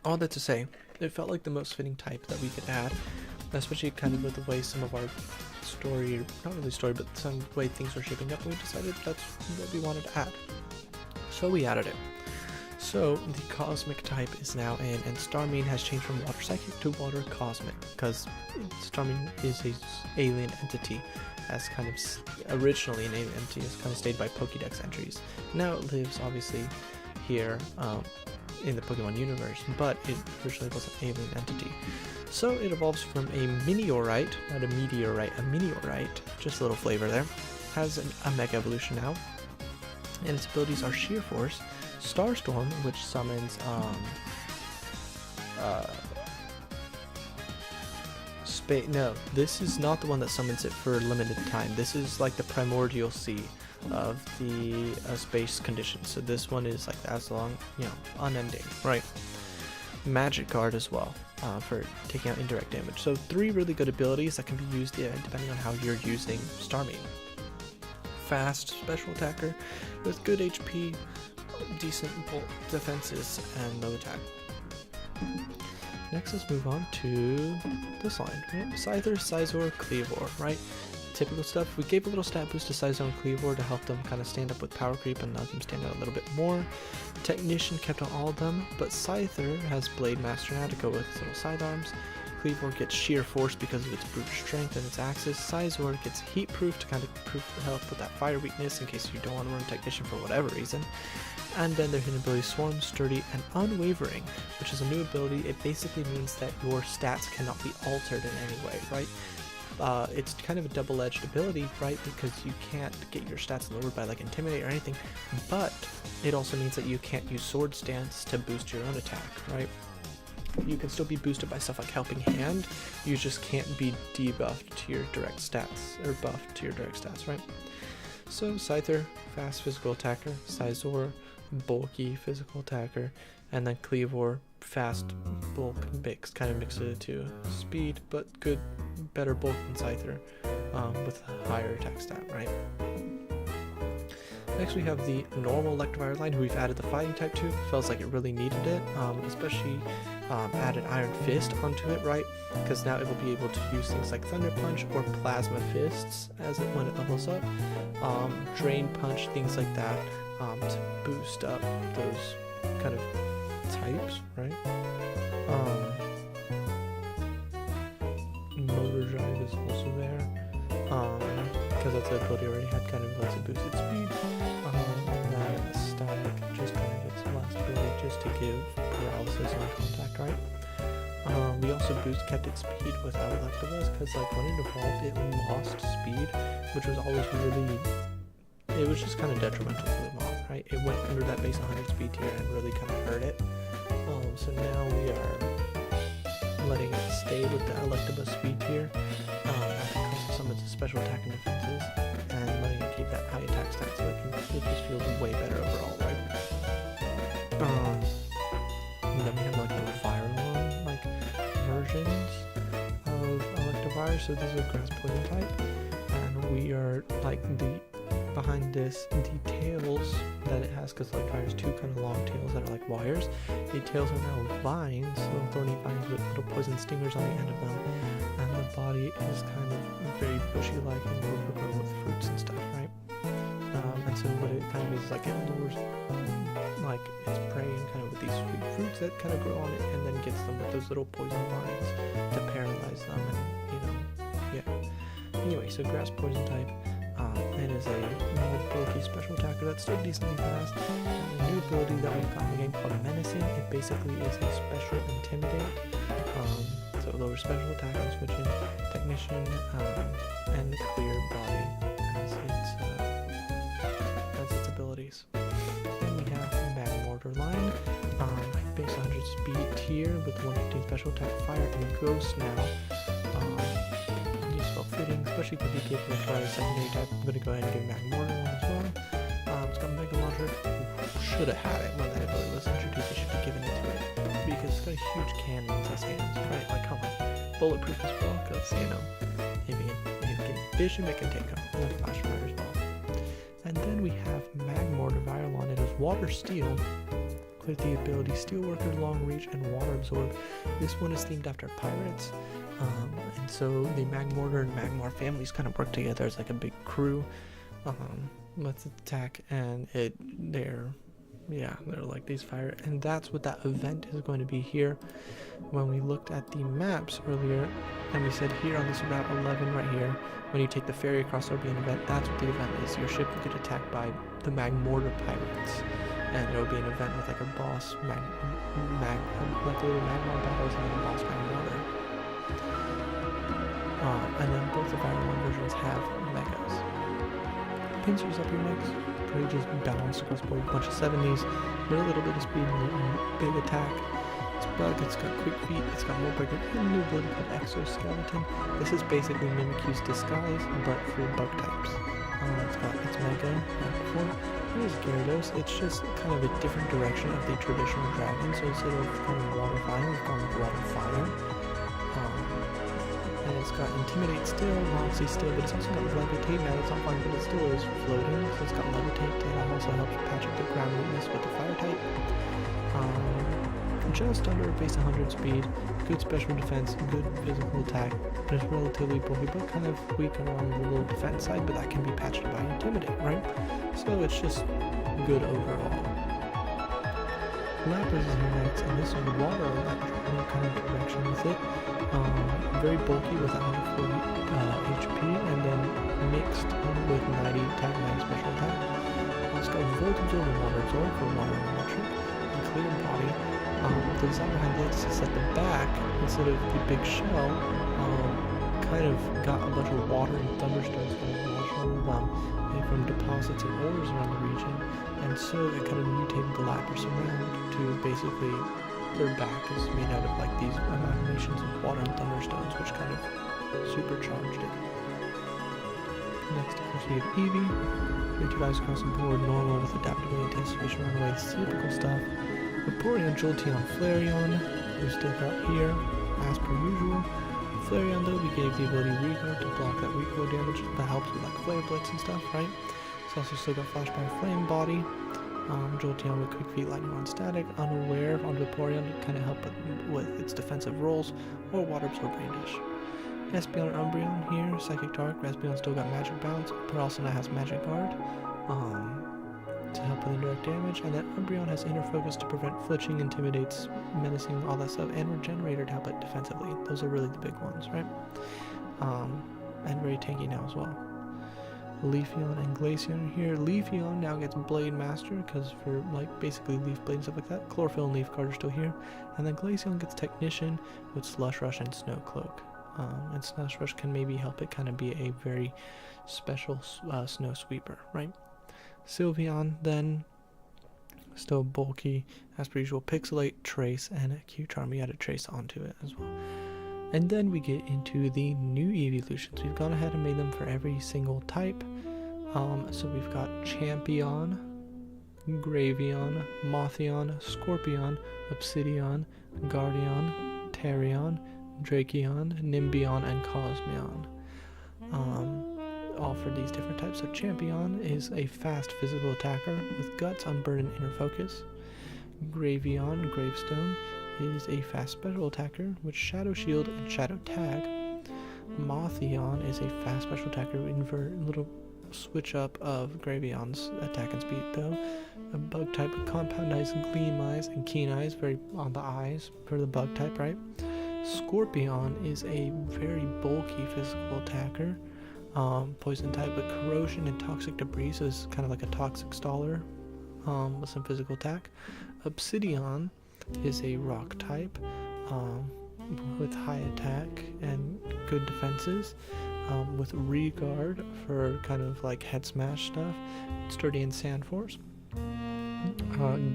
All that to say, it felt like the most fitting type that we could add, especially kind of with the way some of our story, not really story, but some way things were shaping up, and we decided that's what we wanted to add. So we added it. So the Cosmic type is now in, and Starmine has changed from Water Psychic to Water Cosmic, because Starmine is a alien entity, as kind of originally an alien entity, as kind of stayed by Pokédex entries. Now it lives obviously here in the Pokemon universe, but it originally was an alien entity. So it evolves from a Miniorite, not a meteorite, a Miniorite, just a little flavor there. Has a Mega Evolution now, and its abilities are Sheer Force, Starstorm, which summons no, this is not the one that summons it for a limited time. This is like the Primordial Sea of the space conditions. So this one is like as long, you know, unending, right? Magic Guard as well, for taking out indirect damage. So 3 really good abilities that can be used depending on how you're using Starmine. Fast special attacker with good HP, decent defenses, and low attack. Next, let's move on to this line, right? Scyther, Scizor, Cleavor, right? typical stuff. We gave a little stat boost to Sizer and Cleavor to help them kind of stand up with power creep and let them stand out a little bit more. Technician kept on all of them, but Scyther has Blade Master now to go with its little sidearms. Cleavor gets Sheer Force because of its brute strength and its axes. Sizor gets Heat Proof to kind of help with that fire weakness in case you don't want to run Technician for whatever reason. And then their hidden ability Swarm, Sturdy, and Unwavering, which is a new ability. It basically means that your stats cannot be altered in any way, right? It's kind of a double-edged ability, right? Because you can't get your stats lowered by like Intimidate or anything, but it also means that you can't use Sword Stance to boost your own attack, right? You can still be boosted by stuff like Helping Hand, you just can't be debuffed to your direct stats, or buffed to your direct stats, right? So Scyther, fast physical attacker, Sizor, bulky physical attacker, and then Cleavor, fast bulk mix, kind of mixes it to speed, but good, better bulk than Scyther, with a higher attack stat, right? Next we have the normal Electivire line, who we've added the fighting type to. Feels like it really needed it, especially added Iron Fist onto it, right? Because now it will be able to use things like Thunder Punch or Plasma Fists when it levels up, Drain Punch, things like that, to boost up those kind of types, right? Motor Drive is also there, because that's an ability already had, kind of lets it boost its speed. That Static just kind of gets the last ability just to give paralysis on contact, right? We also kept its speed without Electivus, because like when it evolved it lost speed, which was always really, it was just kind of detrimental to the moth, right? It went under that base 100 speed tier and really kind of hurt it. So now we are letting it stay with the Electabuzz speed tier at the cost of some of its special attack and defenses, and letting it keep that high attack stat so it just feels way better overall, right? And then we have like the Viral like versions of Electivire, so this is a Grass Poison type, and we are like behind this, the tails that it has, because Electivire has two kind of long tails that are like wires. The tails are now vines, little thorny vines with little poison stingers on the end of them, and the body is kind of very bushy-like and overgrown with fruits and stuff, right? And so what it kind of is like, it lures like its prey and kind of with these sweet fruits that kind of grow on it, and then gets them with those little poison vines to paralyze them, and yeah. Anyway, so Grass Poison type. It is a more bulky special attacker that's still decently fast. And a new ability that we've got in the game called Menacing. It basically is a special Intimidate. So lower special attack and switch in Technician and Clear Body as its abilities. Then we have Magmortar line. Base 100 speed tier with 115 special attack, fire, and ghost now. Fitting, especially because we gave Electivire a secondary type. I'm going to go ahead and give Magmortar one as well. It's got Mega Launcher. Should have had it when that ability was introduced. I should have given it to it, because it's got a huge cannon in its hands, right? Like, come on. Bulletproof as well, because, you know, if it can vision, it can take them. And Flash Fire as well. And then we have Magmortar Viralon. It is Water Steel with the ability Steelworker, Long Reach, and Water Absorb. This one is themed after pirates. And so the Magmortar and Magmar families kind of work together as like a big crew. Let's attack, and they're like these fire, and that's what that event is going to be here. When we looked at the maps earlier, and we said here on this route 11 right here, when you take the ferry across, there'll be an event. That's what the event is. Your ship will get attacked by the Magmortar pirates, and there will be an event with like a boss like little Magmar battles and then a boss Magmortar. And then both the Viralon versions have Megas. Pincers up your next. Pretty just balanced across board. A bunch of 70s, with a little bit of speed and big attack. It's bug, it's got quick feet, it's got more breaker, and a new ability called Exoskeleton. This is basically Mimikyu's disguise, but for bug types. It's got its Mega, like before. Here's Gyarados. It's just kind of a different direction of the traditional dragon, so instead of kind of water fire, we've gone with water fire. And it's got Intimidate still, Moxie still, but it's also got Levitate. Now it's not flying, but it still is floating, so it's got Levitate, and that also helps patch up the ground weakness with the fire type. just under a base 100 speed, good special defense, good physical attack, but it's relatively bulky, but kind of weaker on the little defense side, but that can be patched by Intimidate, right? So it's just good overall. Lapras is here next, and this is water electric kind of direction with it. Very bulky with 140 HP, and then mixed with 90 attack, 90 special attack. Let's go Volt Absorb and Water Absorb for water and electric. And Clear Body. The design behind this is that the back, instead of the big shell, kind of got a bunch of water and thunderstones kind of washed from deposits and ores around the region, and so it kind of mutated the Lapras around to basically their back is made out of like these amalgamations of water and thunderstones, which kind of supercharged it. Next, of course, we have Eevee. 52 across the board, normal with adaptability, anticipation, runaway, typical stuff. Vaporeon, Jolteon, Flareon, we still got here, as per usual. Flareon, though, we gave the ability Reguard to block that recoil damage that helps with like Flare Blitz and stuff, right? It's also still got Flashbang, Flame Body. Jolteon with Quick Feet, Lightning Rod, Static, Unaware on Vaporeon to kind of help with its defensive roles, or Water Absorb, Brandish. Espeon and Umbreon here, Psychic Dark. Espeon still got Magic Bounce, but also now has Magic Guard to help with indirect damage. And then Umbreon has Inner Focus to prevent flinching, Intimidates, Menacing, all that stuff, and Regenerator to help it defensively. Those are really the big ones, right? And very tanky now as well. Leafeon and Glaceon here. Leafeon now gets Blade Master because for like basically Leaf Blade and stuff like that. Chlorophyll and Leaf Guard are still here. And then Glaceon gets Technician with Slush Rush and Snow Cloak. And Slush Rush can maybe help it kind of be a very special Snow Sweeper, right? Sylveon then, still bulky, as per usual, Pixelate, Trace, and a Q-Charm. We added Trace onto it as well. And then we get into the new evolutions. We've gone ahead and made them for every single type. So we've got Champion, Graveon, Mothyon, Scorpion, Obsidian, Guardian, Tarion, Drakeon, Nimbion, and Cosmion. All for these different types. So Champion is a fast physical attacker with Guts, Unburden, Inner Focus. Graveon, Gravestone, is a fast special attacker with Shadow Shield and Shadow Tag. Mothyon is a fast special attacker with invert little switch up of Graveon's attack and speed though. A bug type with Compound Eyes, Gleam Eyes, and Keen Eyes, very on the eyes for the bug type, right? Scorpion is a very bulky physical attacker. Poison type with Corrosion and Toxic Debris, so it's kind of like a Toxic Staller with some physical attack. Obsidian is a rock type with high attack and good defenses, with Reguard for kind of like head smash stuff, Sturdy and Sand Force.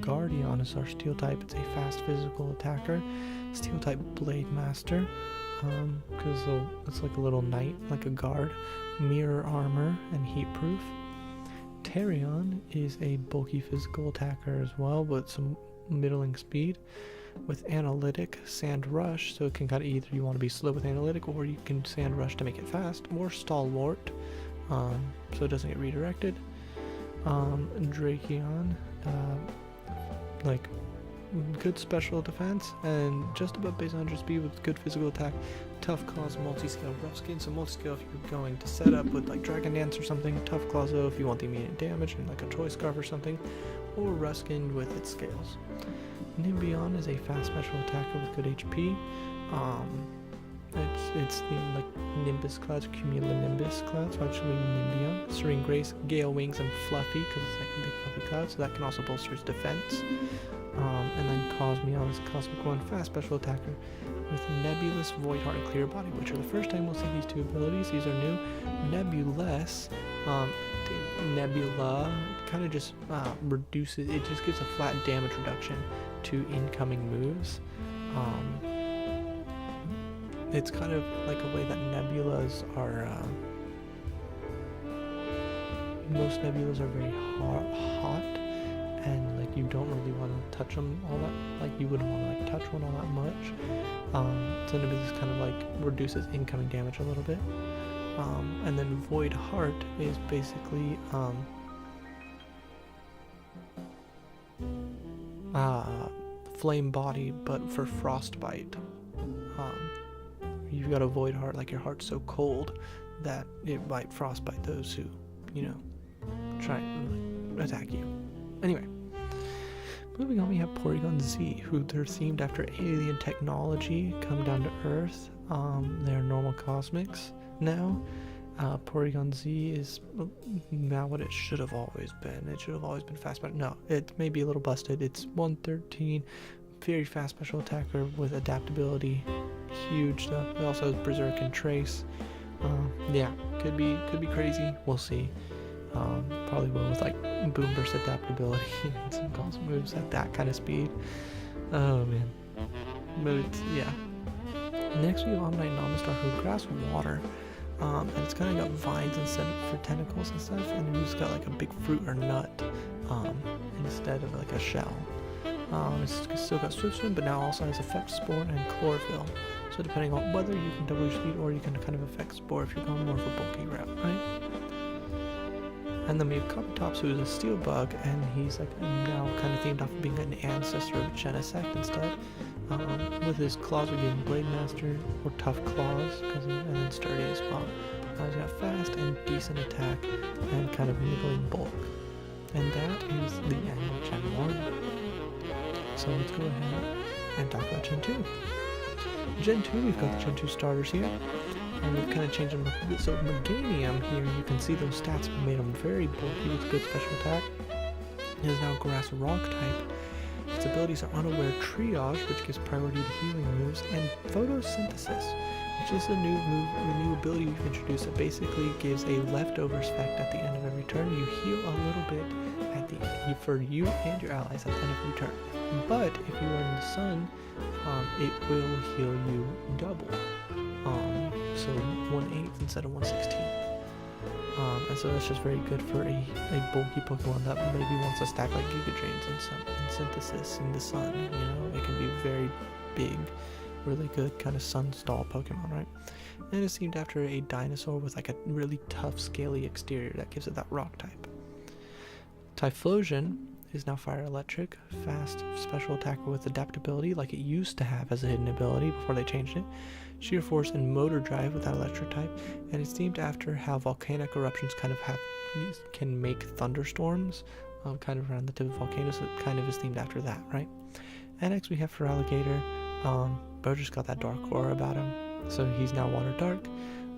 Guardian is our steel type. It's a fast physical attacker, steel type Blade Master, because it's like a little knight, like a guard. Mirror armor and heat proof. Tarion is a bulky physical attacker as well, with some middling speed, with Analytic, Sand Rush, so it can kind of either you want to be slow with Analytic, or you can Sand Rush to make it fast, or Stalwart, so it doesn't get redirected. Drakeon, like good special defense and just about base 100 speed with good physical attack. Tough Claws, multi-scale, rough skin. So multi-scale if you're going to set up with like Dragon Dance or something. Tough Claws though if you want the immediate damage and like a Choice Scarf or something. Or Ruskin with its scales. Nimbion is a fast special attacker with good HP. It's the like Nimbus clouds, Cumulonimbus clouds, so actually Nimbion. Serene Grace, Gale Wings, and Fluffy because it's like a big fluffy cloud, so that can also bolster its defense. And then Cosmion is a Cosmic One, fast special attacker with Nebulous, Void Heart, and Clear Body, which are the first time we'll see these two abilities. These are new. Nebulous, Nebula kind of just reduces, it just gives a flat damage reduction to incoming moves. It's kind of like a way that nebulas are, most nebulas are very hot, and like you don't really want to touch them all that, like you wouldn't want to like touch one all that much. So Nebulous kind of like reduces incoming damage a little bit. And then Void Heart is basically flame body, but for frostbite. You've got a void heart, like your heart's so cold that it might frostbite those who, try and attack you. Anyway, moving on, we have Porygon Z, who they're themed after alien technology, come down to Earth. They're normal cosmics now. Porygon Z is now what it should have always been. It should have always been fast, but no, it may be a little busted. It's 113, very fast special attacker with adaptability, huge stuff. It also has Berserk and Trace. Yeah, could be crazy. We'll see. Probably will with like Boom Burst adaptability and some cosmic moves at that kind of speed. Oh man, but it's, yeah. Next we have Omnite Nomistar, who grasps water. And it's kind of got vines instead for tentacles and stuff, and then it's got like a big fruit or nut instead of like a shell. It's still got Swift Swim, but now also has Effect Spore and Chlorophyll. So depending on whether you can double your speed or you can kind of Effect Spore if you're going more of a bulky route, right? And then we have Coppertops, who is a steel bug, and he's like now kind of themed off of being an ancestor of Genesect instead. With his claws, we get Blade Master or Tough Claws, and then Sturdy as well. He's got fast and decent attack and kind of middling bulk. And that is the end of Gen 1. So let's go ahead and talk about Gen 2. Gen 2, we've got the Gen 2 starters here. And we've kind of changed them a bit. So Meganium here, you can see those stats made him very bulky with good special attack. It is now Grass Rock type. Its abilities are Unaware Triage, which gives priority to healing moves, and Photosynthesis, which is a new ability we've introduced that basically gives a leftovers effect at the end of every turn. You heal a little bit at the end for you and your allies at the end of every turn. But if you are in the sun, it will heal you double. So 1/8 instead of 1/16. And so that's just very good for a bulky Pokemon that maybe wants to stack like Giga Drains and Synthesis in the sun. It can be very big, really good kind of sun stall Pokemon, right? And it's themed after a dinosaur with like a really tough, scaly exterior that gives it that rock type. Typhlosion is now Fire Electric, fast special attacker with adaptability like it used to have as a hidden ability before they changed it. Sheer Force and Motor Drive with that electric type, and it's themed after how volcanic eruptions can make thunderstorms kind of around the tip of volcanoes, so it kind of is themed after that, right? And next we have for Alligator, Bo just got that dark aura about him, so he's now Water Dark.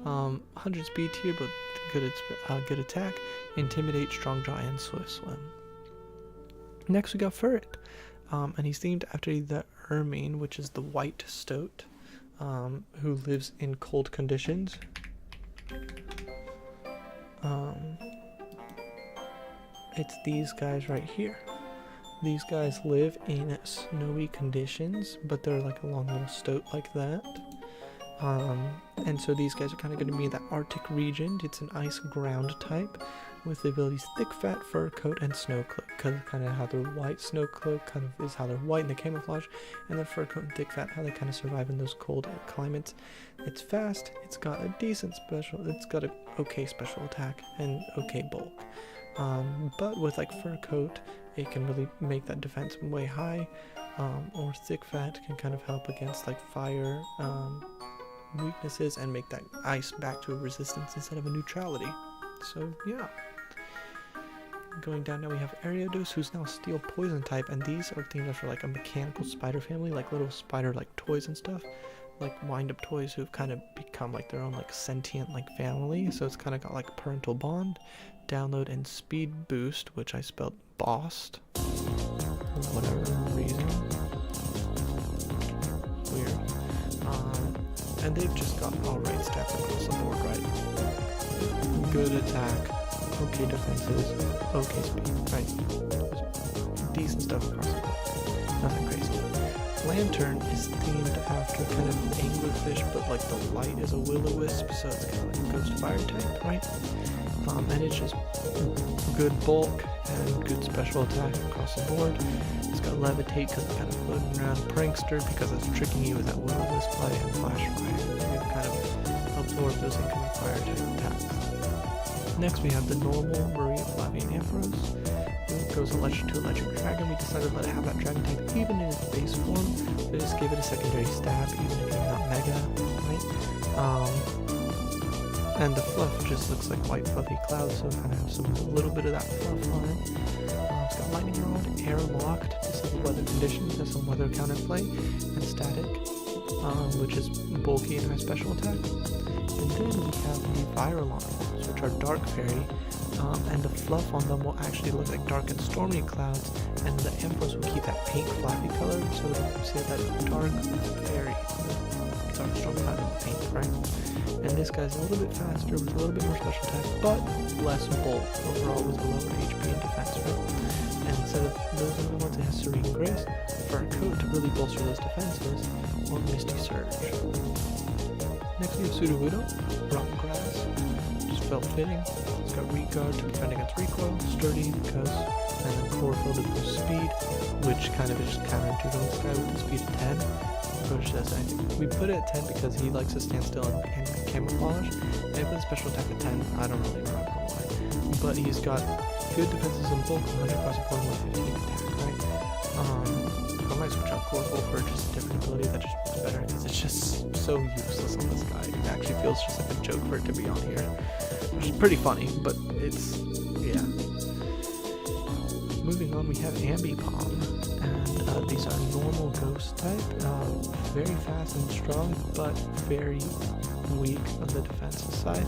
100 speed here, but good attack, Intimidate, Strong Jaw, and Swift Swim. Next we got Furret, and he's themed after the Ermine, which is the white stoat, who lives in cold conditions. It's these guys right here. These guys live in snowy conditions, but they're like a long little stoat like that. And so these guys are kind of going to be in that Arctic region. It's an ice ground type with the abilities Thick Fat, Fur Coat, and Snow Cloak. Kind of how they're white. Snow Cloak kind of is how they're white in the camouflage, and then Fur Coat and Thick Fat how they kind of survive in those cold climates. It's fast. It's got a decent it's got a okay special attack and okay bulk. But with like Fur Coat, it can really make that defense way high. Or Thick Fat can kind of help against like fire weaknesses and make that ice back to a resistance instead of a neutrality. So yeah. Going down now we have Ariados, who's now Steel Poison type, and these are themed after like a mechanical spider family, like little spider like toys and stuff, like wind up toys who've kind of become like their own like sentient like family. So it's kind of got like parental bond, download, and speed boost, which I spelled bossed for whatever reason. Weird. And they've just got all right stats across the board, right? Good attack, okay defenses, okay speed, right? Decent stuff across the board. Nothing crazy. Lantern is themed after kind of anglerfish, but like the light is a will-o-wisp, so it's kind of like a ghost fire type, right? And it's just good bulk and good special attack across the board. It's got Levitate because it's kind of floating around, Prankster because it's tricking you with that will-o-wisp play, and Flash Fire to kind of absorb those incoming fire type attacks. Next we have the normal Maria Flavian Ampharos. We've goes electric to electric dragon. We decided to let it have that dragon type even in its base form. We just gave it a secondary stab even if you're not mega, right? And the fluff just looks like white fluffy clouds, so kind of have a little bit of that fluff on it. It's got lightning rod, air locked, disable weather conditions, has some weather counterplay, and static, which is bulky and high special attack. And then we have the viral lines, which are dark fairy, and the fluff on them will actually look like dark and stormy clouds, and the Empress will keep that pink flappy color, so it'll say that dark fairy, dark stormy cloud in the pink, right? And this guy's a little bit faster with a little bit more special attack, but less bulk overall with a lower HP and defense, right? And instead of those other ones, it has Serene Grace for a coat to really bolster those defenses, or Misty Surge. Next we have Sudowoodo, Rock Grass, just felt fitting. It's got Regard to defend against recoil, Sturdy because, and then Chlorophyll to boost speed, which kind of is just counterintuitive on this guy with the speed of 10. Which does anything. We put it at 10 because he likes to stand still and camouflage. And I put the special attack at 10. I don't really remember why. But he's got good defenses in bulk, 100 crossing point, 115 attack, right? I might switch out Chlorophyll for just a different ability that just works better because it's just so useless on this guy. It actually feels just like a joke for it to be on here. Which is pretty funny, but it's, yeah. Moving on, we have Ambipom. These are normal ghost type, very fast and strong, but very weak on the defensive side.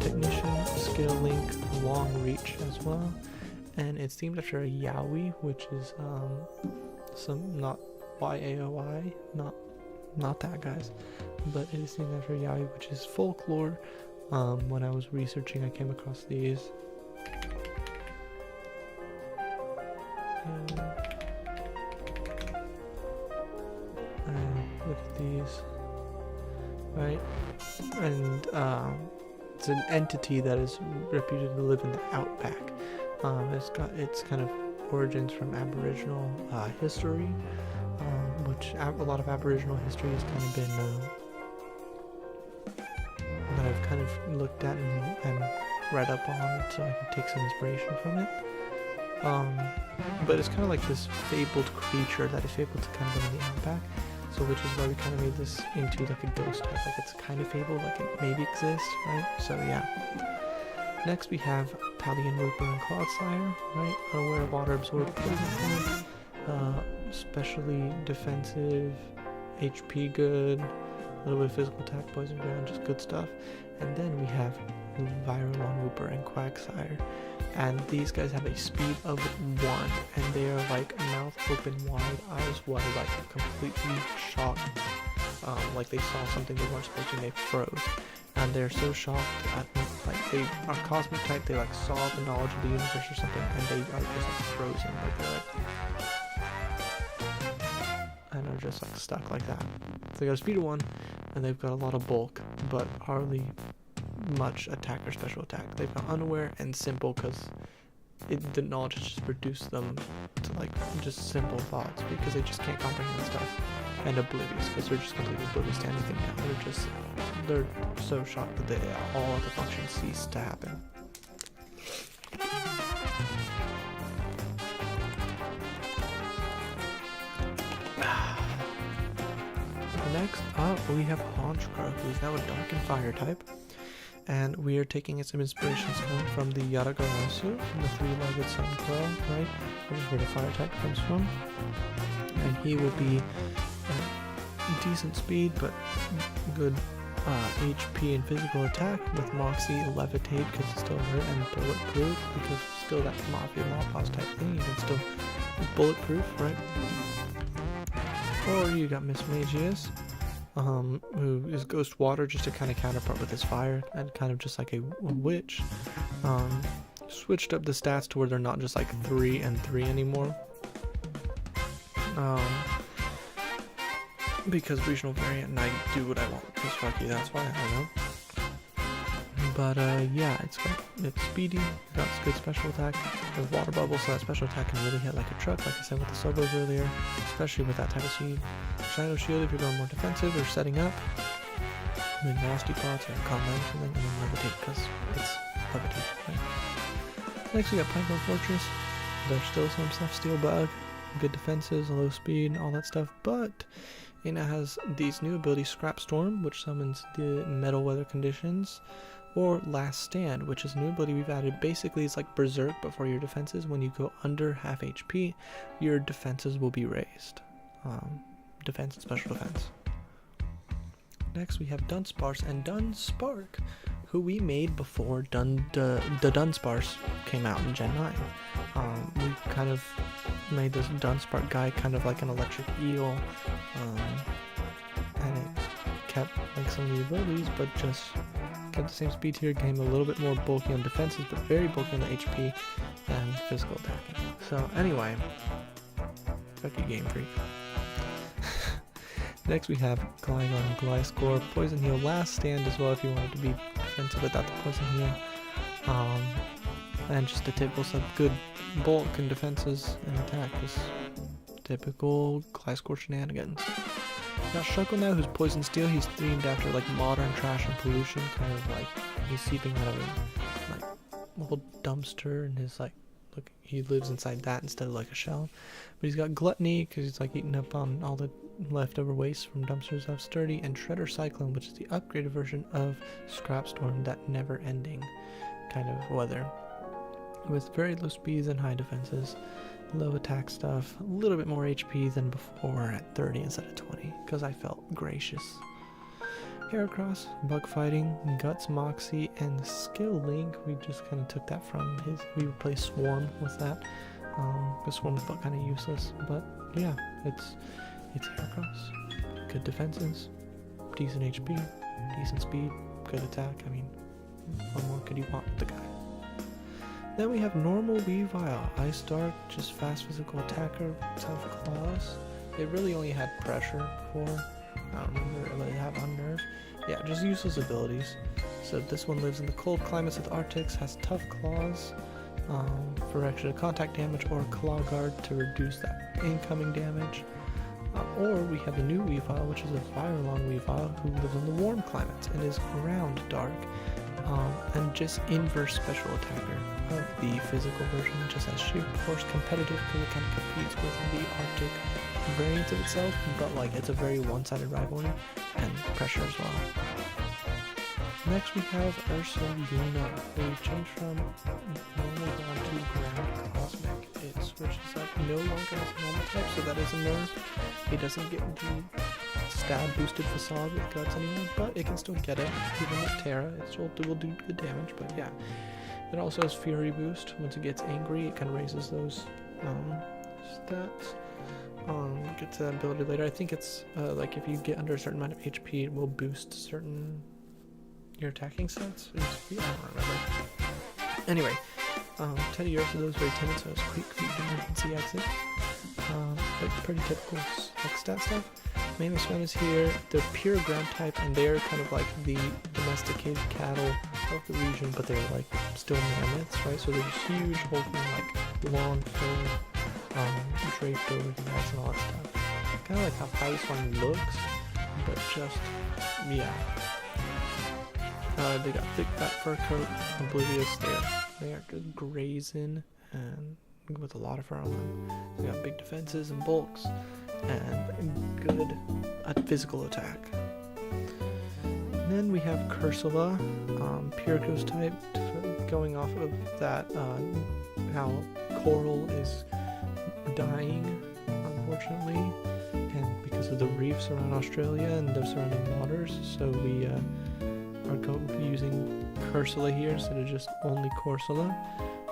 Technician, skill link, long reach as well, and it's themed after a Yaoi, which is some not YAOI, not that guys, but it is themed after a Yaoi, which is folklore. When I was researching, I came across these. Look at these, right? And it's an entity that is reputed to live in the outback. It's got its kind of origins from Aboriginal history, which a lot of Aboriginal history has kind of been that I've kind of looked at and read up on, so I can take some inspiration from it. But it's kind of like this fabled creature that is able to kind of live in the outback. So which is why we kind of made this into like a ghost type, like it's kind of fabled, like it maybe exists, right? So yeah. Next we have Palian Wooper and Cloudsire, right? Unaware of water absorb poison point, especially defensive, HP good, a little bit of physical attack, poison ground, just good stuff. And then we have Virulon Wooper and Quagsire. And these guys have a speed of 1, and they are like mouth open wide, eyes wide, like completely shocked, like they saw something they weren't supposed to and they froze. And they're so shocked at, like, they are cosmic type, they like saw the knowledge of the universe or something, and they are just like frozen, like they're like, and are just like stuck like that. So they got a speed of 1, and they've got a lot of bulk, but hardly much attack or special attack. They've got unaware and simple because the knowledge has just reduced them to like just simple thoughts because they just can't comprehend stuff, and oblivious because they're just completely oblivious to anything now. They're so shocked that all of the functions cease to happen. Next up we have Honchkrow, who is now a dark and fire type. And we are taking some inspirations from the Yaragarasu, the three-legged sun crow, right? Which is where the fire type comes from. And he will be decent speed, but good HP and physical attack with Moxie, Levitate, because it's still hurt, and Bulletproof, because still that Mafia Mawpaws type thing, you can still bulletproof, right? Or you got Miss Magius, who is Ghost Water, just to kind of counterpart with his fire, and kind of just like a witch. Switched up the stats to where they're not just like 3 and 3 anymore. Because regional variant, and I do what I want, because fuck you, that's why, I don't know. But yeah, it's speedy, it's got good special attack, with water bubbles, so that special attack can really hit like a truck, like I said with the Sobos earlier, especially with that type of seed. Shadow Shield if you're going more defensive or setting up, and then Nasty Pots or Combat, and then Levitate, because it's Levitate, right? Next we got Pinecone Fortress, There's still some stuff, steel bug, good defenses, low speed, all that stuff, but it now has these new abilities, Scrap Storm, which summons the metal weather conditions, or Last Stand, which is a new ability we've added. Basically, it's like Berserk, but for your defenses. When you go under half HP, your defenses will be raised. Defense and special defense. Next, we have Dunsparce and Dunspark, who we made before the Dunsparce came out in Gen 9. We kind of made this Dunspark guy kind of like an electric eel, and it kept like some of the abilities, but just kept the same speed tier, game a little bit more bulky on defenses, but very bulky on the HP and physical attacking. So anyway, fuck you, Game Freak. Next we have Gligon, Gliscor, Poison Heal, Last Stand as well if you wanted to be defensive without the Poison Heal. And just the typical stuff, good bulk and defenses and attack, just typical Gliscor shenanigans. Got Shuckle now, who's Poison Steel. He's themed after like modern trash and pollution, kind of like he's seeping out of a like little dumpster, and his like look, he lives inside that instead of like a shell. But he's got Gluttony because he's like eating up on all the leftover waste from dumpsters of Sturdy, and Shredder Cyclone, which is the upgraded version of Scrap Storm, that never-ending kind of weather, with very low speeds and high defenses, low attack stuff, a little bit more HP than before at 30 instead of 20, because I felt gracious. Heracross, Bug Fighting, Guts, Moxie, and Skill Link. We just kind of took that from his. We replaced Swarm with that, because Swarm felt kind of useless. But yeah, it's Heracross. Good defenses, decent HP, decent speed, good attack. I mean, what more could you want with the guy? Then we have normal Weavile, Ice Dark, just fast physical attacker, tough claws. It really only had pressure before. I don't remember, it have Unnerve. Yeah, just useless abilities. So this one lives in the cold climates of the Arctics, has tough claws for extra contact damage, or Claw Guard to reduce that incoming damage. Or we have the new Weavile, which is a fire-long Weavile who lives in the warm climates and is ground dark, and just inverse special attacker of the physical version, just has sheer force competitive because it kind of competes with the Arctic variant of itself, but like it's a very one-sided rivalry, and pressure as well. Next we have Ursaluna, who changed from normal down to ground cosmic. It switches up, no longer has a normal type, so that is a nerf. It doesn't get the stab boosted facade with guts anymore, but it can still get it, even with Terra. It still will do good damage, but yeah. It also has Fury boost. Once it gets angry, it kind of raises those stats. Get to that ability later. I think it's like if you get under a certain amount of HP, it will boost certain your attacking stats. I don't remember. Anyway, Teddy Ursa is very timid, so it's quick feet, emergency exit. But pretty typical like stat stuff. Mammoth Swan is here. They're pure ground type, and they're kind of like the domesticated cattle of the region, but they're like still mammoths, right? So they're just huge, hulking, like long fur, draped over the eyes and all that stuff. Kind of like how Ice One looks, but just yeah. They got thick fat fur coat, oblivious. They are just grazing and with a lot of fur on them. They got big defenses and bulks and good physical attack. And then we have Cursula, pure ghost type, going off of that how coral is dying, unfortunately, and because of the reefs around Australia and the surrounding waters, so we are using Cursula here instead of just only Corsola.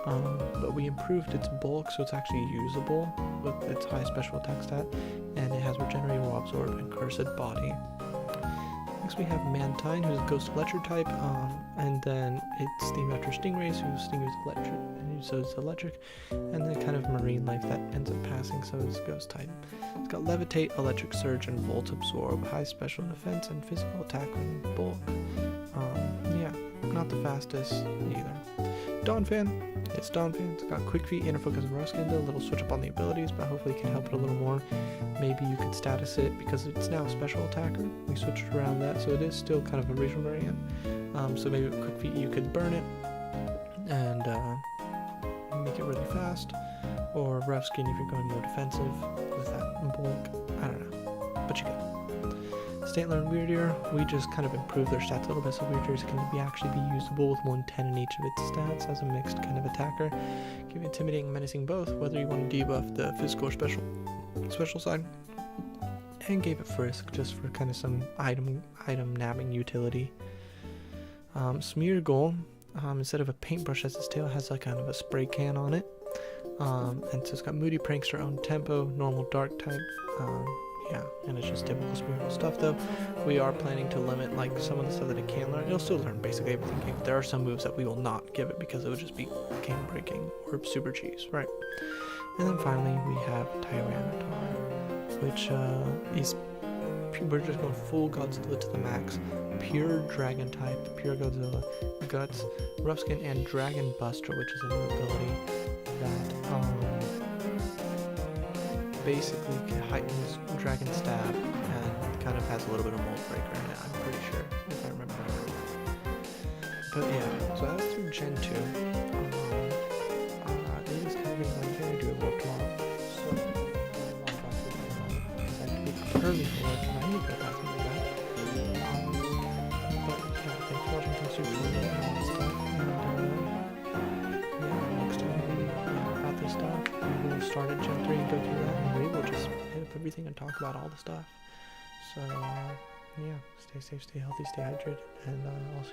But we improved its bulk, so it's actually usable with its high special attack stat, and it has Regenerate, Will Absorb, and Cursed Body. Next we have Mantine, who's a Ghost Electric type, and then it's themed after Stingrays, whose Sting is electric, and so it's electric, and then kind of marine life that ends up passing, so it's Ghost type. It's got Levitate, Electric Surge, and Volt Absorb, high special defense and physical attack with bulk. Yeah, not the fastest either. Donphan, it's Donphan. It's got Quick Feet, Inner Focus, and Ruskin, a little switch up on the abilities, but hopefully it can help it a little more. Maybe you can status it because it's now a special attacker. We switched around that, so it is still kind of a regional variant. So maybe with Quick Feet you could burn it and make it really fast. or rough skin if you're going more defensive with that bulk. I don't know, but you get. Stantler and Weirdeer, we just kind of improve their stats a little bit, so Weirdeers can actually be usable with 110 in each of its stats as a mixed kind of attacker. Give intimidating and menacing both, whether you want to debuff the physical or special side. And gave it Frisk just for kind of some item nabbing utility. Smeargle, instead of a paintbrush as its tail, has like kind of a spray can on it. And so it's got Moody Prankster, Own Tempo, normal dark type. Yeah, and it's just typical Smeargle stuff though. We are planning to limit like some of the stuff that it can learn. It'll still learn basically everything. There are some moves that we will not give it because it would just be game breaking or super cheese, right? And then finally we have Tyranitar, which is, we're just going full Godzilla to the max. Pure Dragon type, pure Godzilla, Guts, Rough Skin, and Dragon Buster, which is a new ability that basically heightens Dragon Stab and kind of has a little bit of Mold Breaker in it, I'm pretty sure, if I remember correctly. But yeah, so that's through Gen 2. It is kind of getting like, I do a work tomorrow, so because I have to be early for work and I need to go back and do that. But yeah, thanks for watching, thanks for joining and all that stuff, and yeah, next time we about this stuff, we will start at Gen 3 and go through that, and we will just hit up everything and talk about all the stuff. So yeah, stay safe, stay healthy, stay hydrated, and I'll see you.